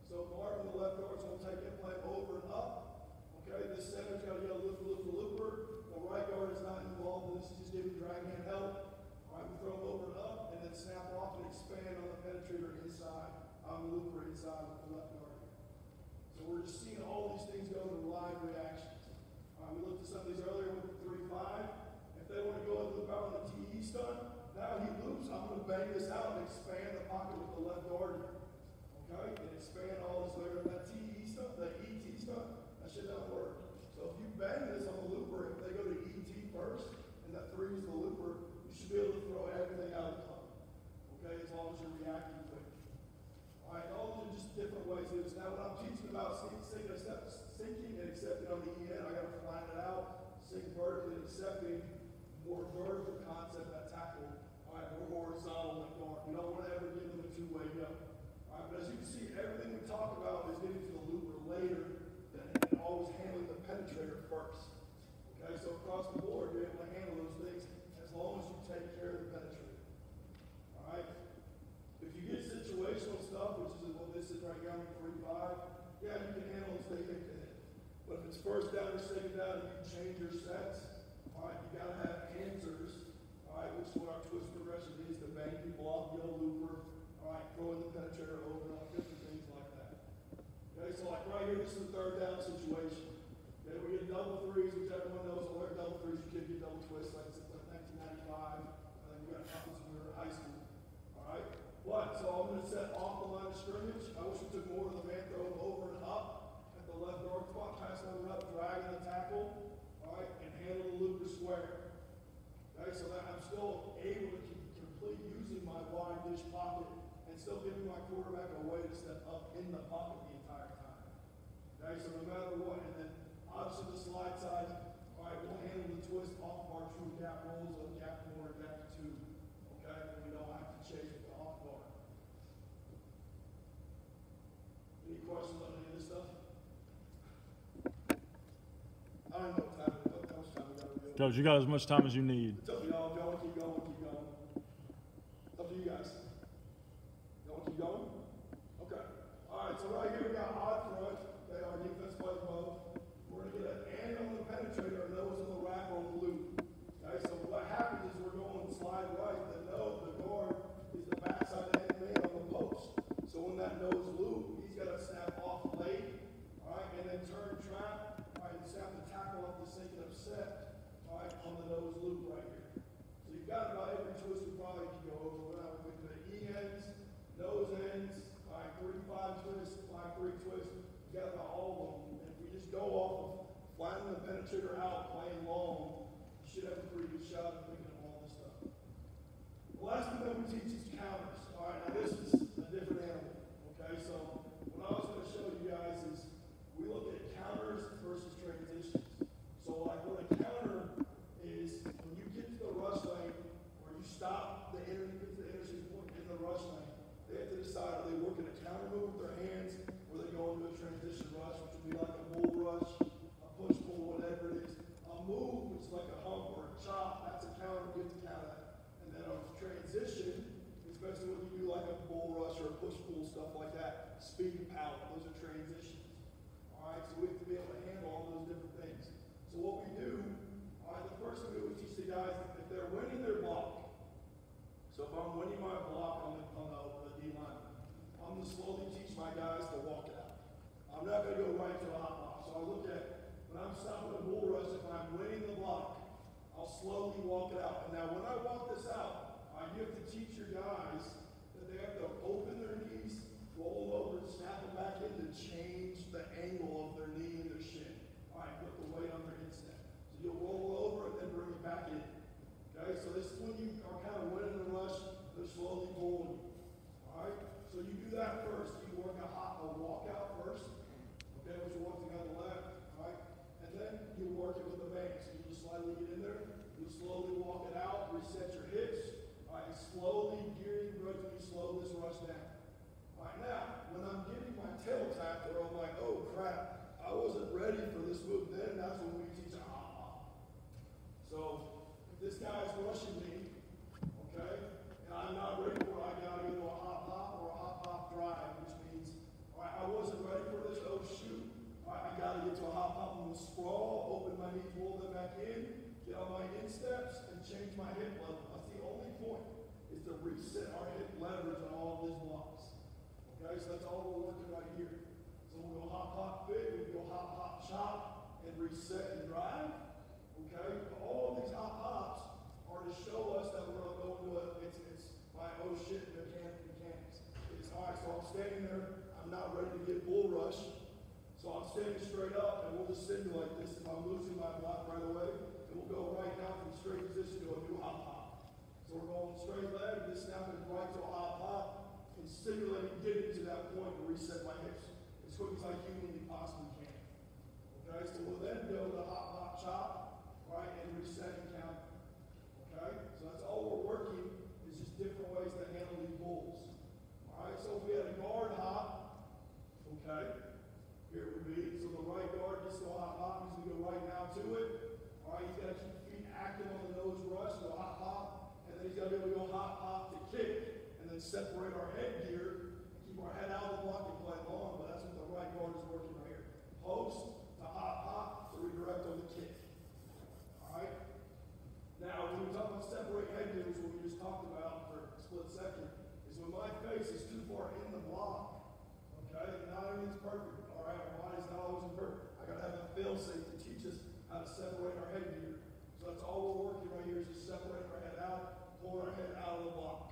So Mark on the left guard is going to take it, play over and up. Okay, this center's got to yell looper, looper, looper. The right guard is not involved in this, is just giving drag hand help. All right, we throw them over and up, and then snap off and expand on the penetrator inside, on the looper inside with the left guard. So we're just seeing all these things go to live reactions. We looked at some of these earlier with the 3-5. If they want to go and loop out on the TE stunt, now he loops, I'm going to bang this out and expand the pocket with the left guard here. Okay? And expand all this later. That TE stunt, that ET stunt, that shit doesn't work. So if you bang this on the looper, if they go to ET first, and that 3 is the looper, you should be able to throw everything out of the club. Okay? As long as you're reacting quick. All right, all those are just different ways to do this. Now, when I'm teaching about sinking and accepting on the EN, I got to flatten it out, sink vertically and accepting, more vertical concept, that tackle. All right, more horizontal than guard. We don't want to ever give them a 2-way go. All All right, but as you can see, everything we talk about is getting to the looper later and always handling the penetrator first. Okay, so across the board, you're able to handle those things as long as you take care of the penetrator. All right? If you get situational stuff, which is what this is right now, 3-5, yeah, you can handle it, stay hit to hit. But if it's first down or second down, and you change your sets, all right, you got to have answers, all right, which is what our twist progression is, to bang people off, yellow looper, all right, throwing the penetrator over, different things like that. Okay, so like right here, this is a third down situation. Okay, we get double threes, which everyone knows what double threes, you can't get double twists like since like 1995. I think we got copies when we were in high school. All right, but so I'm going to set off the line of scrimmage. I wish we took more of the man throw over and up at the left guard spot, pass over and up, dragging the tackle. All right, and handle the looper square. Okay, so that I'm still able to complete using my wide dish pocket and still giving my quarterback a way to step up in the pocket the entire time. Okay, so no matter what, and then obviously the slide side, all right, we'll handle the twist off of our true gap rolls of gap 1 or gap 2. Okay, and we don't have to chase with the off guard. Any questions on any of this stuff? I don't know how much time we got to go. Coach, you got as much time as you need. It's up to y'all. Y'all keep going, keep going. It's up to you guys. Y'all keep going? Okay. All right, so right here we got odd front. Okay, our defense plays both. We're going to get an and on the penetrator, a nose on the wrap on the loop. Okay, so what happens is we're going slide right. The guard is the backside of the man on the post. So when that nose loop, he's got to snap off late, all right, and then turn trap, all right, and snap the tackle off the sinking up set, all right, on the nose loop right here. So you've got about every twist we probably can go over. We're not looking at E ends, nose ends, all right, 3-5 twist, 5-3 twist. You got about all of them. And if we just go off of flattening the penetrator out, playing long, you should have a pretty good shot at picking up all this stuff. The last thing that we teach is counters. All right, now this is a different animal. Okay, so what I was going to show you guys is we look at counters versus transitions. So like what a counter is, when you get to the rush lane, or you stop the intersection point in the rush lane, they have to decide, are they working a counter move with their hands, or they go into a transition rush, which would be like a bull rush, a push pull, whatever it is. A move, which is like a hump or a chop, that's a counter, you have to counter that. And then a transition, especially when you do like a bull rush or a push pull, stuff like that, speed and power, those are transitions. All right, so we have to be able to handle all those different things. So what we do, all right, the first thing we teach the guys, if they're winning their block, so if I'm winning my block on the D-line, I'm going to slowly teach my guys to walk it out. I'm not going to go right to a hot block. So I look at, when I'm stopping a bull rush, if I'm winning the block, I'll slowly walk it out. And now when I walk this out, you have to teach your guys that they have to open their knees, roll over, and snap them back in to change the angle of their knee and their shin. All right, put the weight on their instep. So you'll roll over and then bring it back in. Okay, so this is when you are kind of winning the rush, they're slowly pulling you. All right, so you do that first. You work a walkout first, okay, which will work together left, all right, and then you work it with the bang. So you just slightly get in there, you slowly walk it out, reset your hips, all right, slowly gearing growth when you slow this rush down. All right, now, when I'm getting my tail tapped, or I'm like, oh crap, I wasn't ready for this move then, that's when we teach a hop hop. So, if this guy's rushing me, okay, and I'm not ready for it, I gotta go to a hop hop or a hop hop drive, which means, all right, I wasn't ready for this, oh shoot. All right, I gotta get to a hop hop, I'm gonna sprawl, open my knees, roll them back in, get on my insteps, and change my hip level. That's the only point, is to reset our hip leverage on all of these blocks. Okay, so that's all we're working right here. So we'll go hop hop fit, we'll go hop hop chop, and reset and drive. Okay, all of these hop hops are to show us that we're going to it's my oh shit mechanics. It's all right, so I'm standing there, I'm not ready to get bull rush. So I'm standing straight up, and we'll just simulate this. If I'm losing my block right away, and we'll go right now from straight position to a new hop hop. So we're going straight leg, just snapping right to a hop hop, and simulating getting to that point to reset my hips as quick as I humanly possibly can. Okay, so we'll then go to hop hop chop, right, and reset and count. Okay, so that's all we're working, is just different ways to handle these bulls. All right, so if we had a guard separate our head gear, and keep our head out of the block and play long, but that's what the right guard is working right here. Post to hop to redirect on the kick. Alright? Now, when we talk about separate head gears, what we just talked about for a split second, is when my face is too far in the block. Okay? Not everything's perfect. Alright, our body's not always perfect. I gotta have a fail-safe to teach us how to separate our head gear. So that's all we're working right here is just separating our head out, pulling our head out of the block.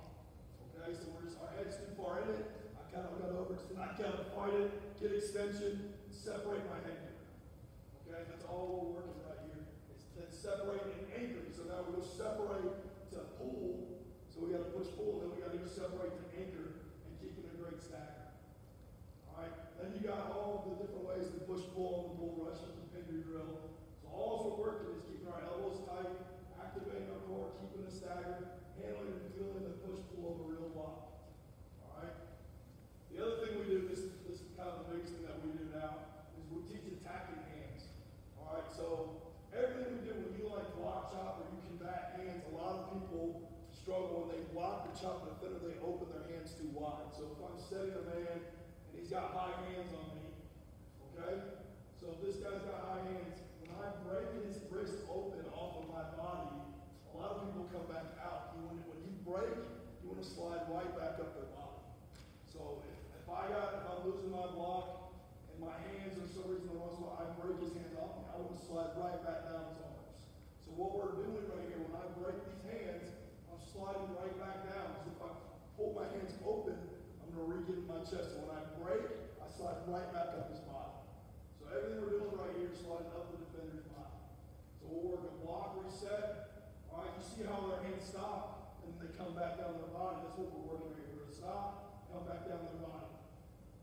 Okay, so our head's too far in it. I kind of got over to not kind of fight it, get extension, separate my head gear. Okay, that's all we're working right here. It's then separate and anchor. So now we go separate to pull. So we got to push pull, then we got to go separate to anchor and keeping a great stagger. All right, then you got all the different ways to push pull, the bull rush, the pin drill. So all we're working is keeping our elbows tight, activating our core, keeping the stagger, handling and feeling the push pull of a real block. All right. The other thing we do, this is kind of the biggest thing that we do now, is we teach attacking hands. All right. So everything we do when you like block chop or you combat hands, a lot of people struggle when they block or chop the defender, they open their hands too wide. So if I'm setting a man and he's got high hands on me, okay. So if this guy's got high hands, when I break his wrist open off of my body, a lot of people come back out. When you break, you want to slide right back up their body. So if I'm losing my block and my hands for some reason I break his hands off me, I want to slide right back down his arms. So what we're doing right here, when I break these hands, I'm sliding right back down. Because if I pull my hands open, I'm going to re-get in my chest. So when I break, I slide right back up his body. So everything we're doing right here is sliding up the defender's body. So we'll work a block, reset. All right, you see how their hands stop, and then they come back down their body. That's what we're working here. We're going to stop, come back down their body.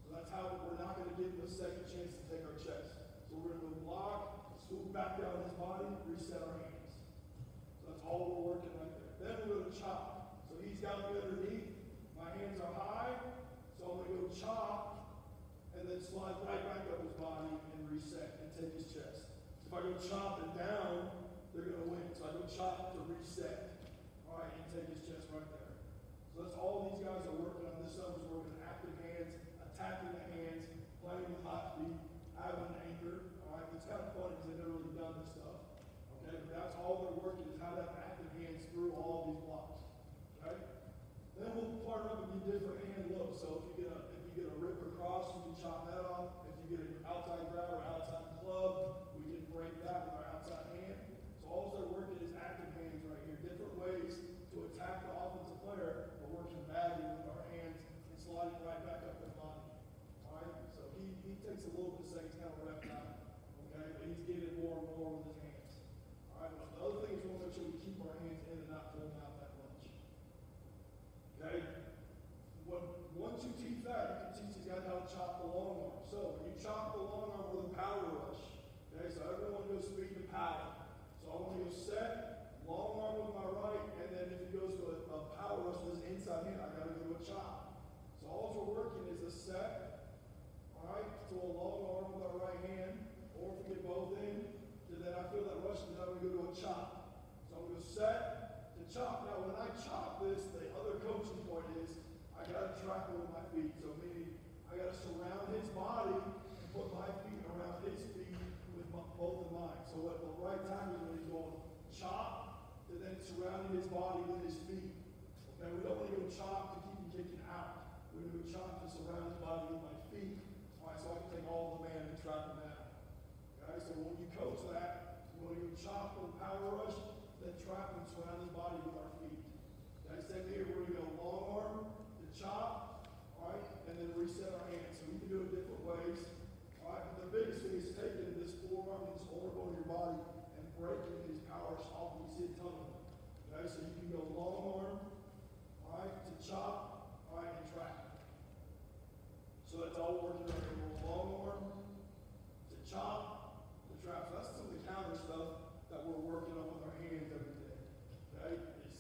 So that's how we're not going to give them a second chance to take our chest. So we're going to block, swoop back down his body, reset our hands. So that's all we're working right there. Then we're going to chop. So he's got me underneath. My hands are high, so I'm going to go chop, and then slide right back up his body and reset and take his chest. If I go chop and down, they're going to win. So I go chop to reset. All right, and take his chest right there. So that's all these guys are working on. This side is working active hands, attacking the hands, playing with hot feet, having an anchor. All right, it's kind of funny because they've never really done this stuff. Okay, but that's all they're working is how to have active hands through all these blocks. Okay? Then we'll partner up and do different hand looks. So if you get a rip across, you can chop that off. If you get an outside grab or outside club, we can break that with our outside hand. So all they're working is active hands right here. Different ways to attack the offensive player. We're working badly with our hands and sliding right back up their body. All right? So he takes a little bit of seconds, kind of rep now. Okay? But he's getting more and more with his hands. All right? But the other thing is we want to make sure we keep our hands in and not pull them out that much. Okay? Once you teach that, you can teach these guys how to chop the long arm. So when you chop the long arm with a power rush, okay, so everyone goes speed to power. So I want to go set, long arm with my right, and then if he goes to a power rush with his inside hand, I got to go to a chop. So all we're working is a set, all right, to a long arm with our right hand, or if we get both in, then I feel that rush, and then I'm going to go to a chop. So I'm going to set to chop. Now when I chop this, the other coaching point is, I got to track him with my feet. So meaning, I got to surround his body and put my feet around his feet with both of mine. So at the right time is when he's going chop, and then surrounding his body with his feet. Okay, we don't want to go chop to keep him kicking out. We're going to go chop to surround his body with my feet. All right, so I can take all the man and trap him out. Okay, so when you coach that, you want to go chop with a power rush, then trap and surround his body with our feet. Okay, same here, we're going to go long arm, chop, all right, and then reset our hands. So we can do it different ways. All right, but the biggest thing is taking this forearm and this overbone of your body and breaking these powers off. We see a ton of them. Okay, so you can go long arm, all right, to chop, all right, and trap. So that's all we're working on here. Long arm to chop, to trap. So that's some of the counter stuff that we're working on with our hands every day. Okay, you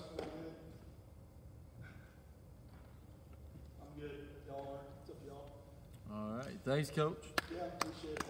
question again? I'm good. Y'all are. What's up, y'all? All right, thanks, Coach. Yeah, appreciate it.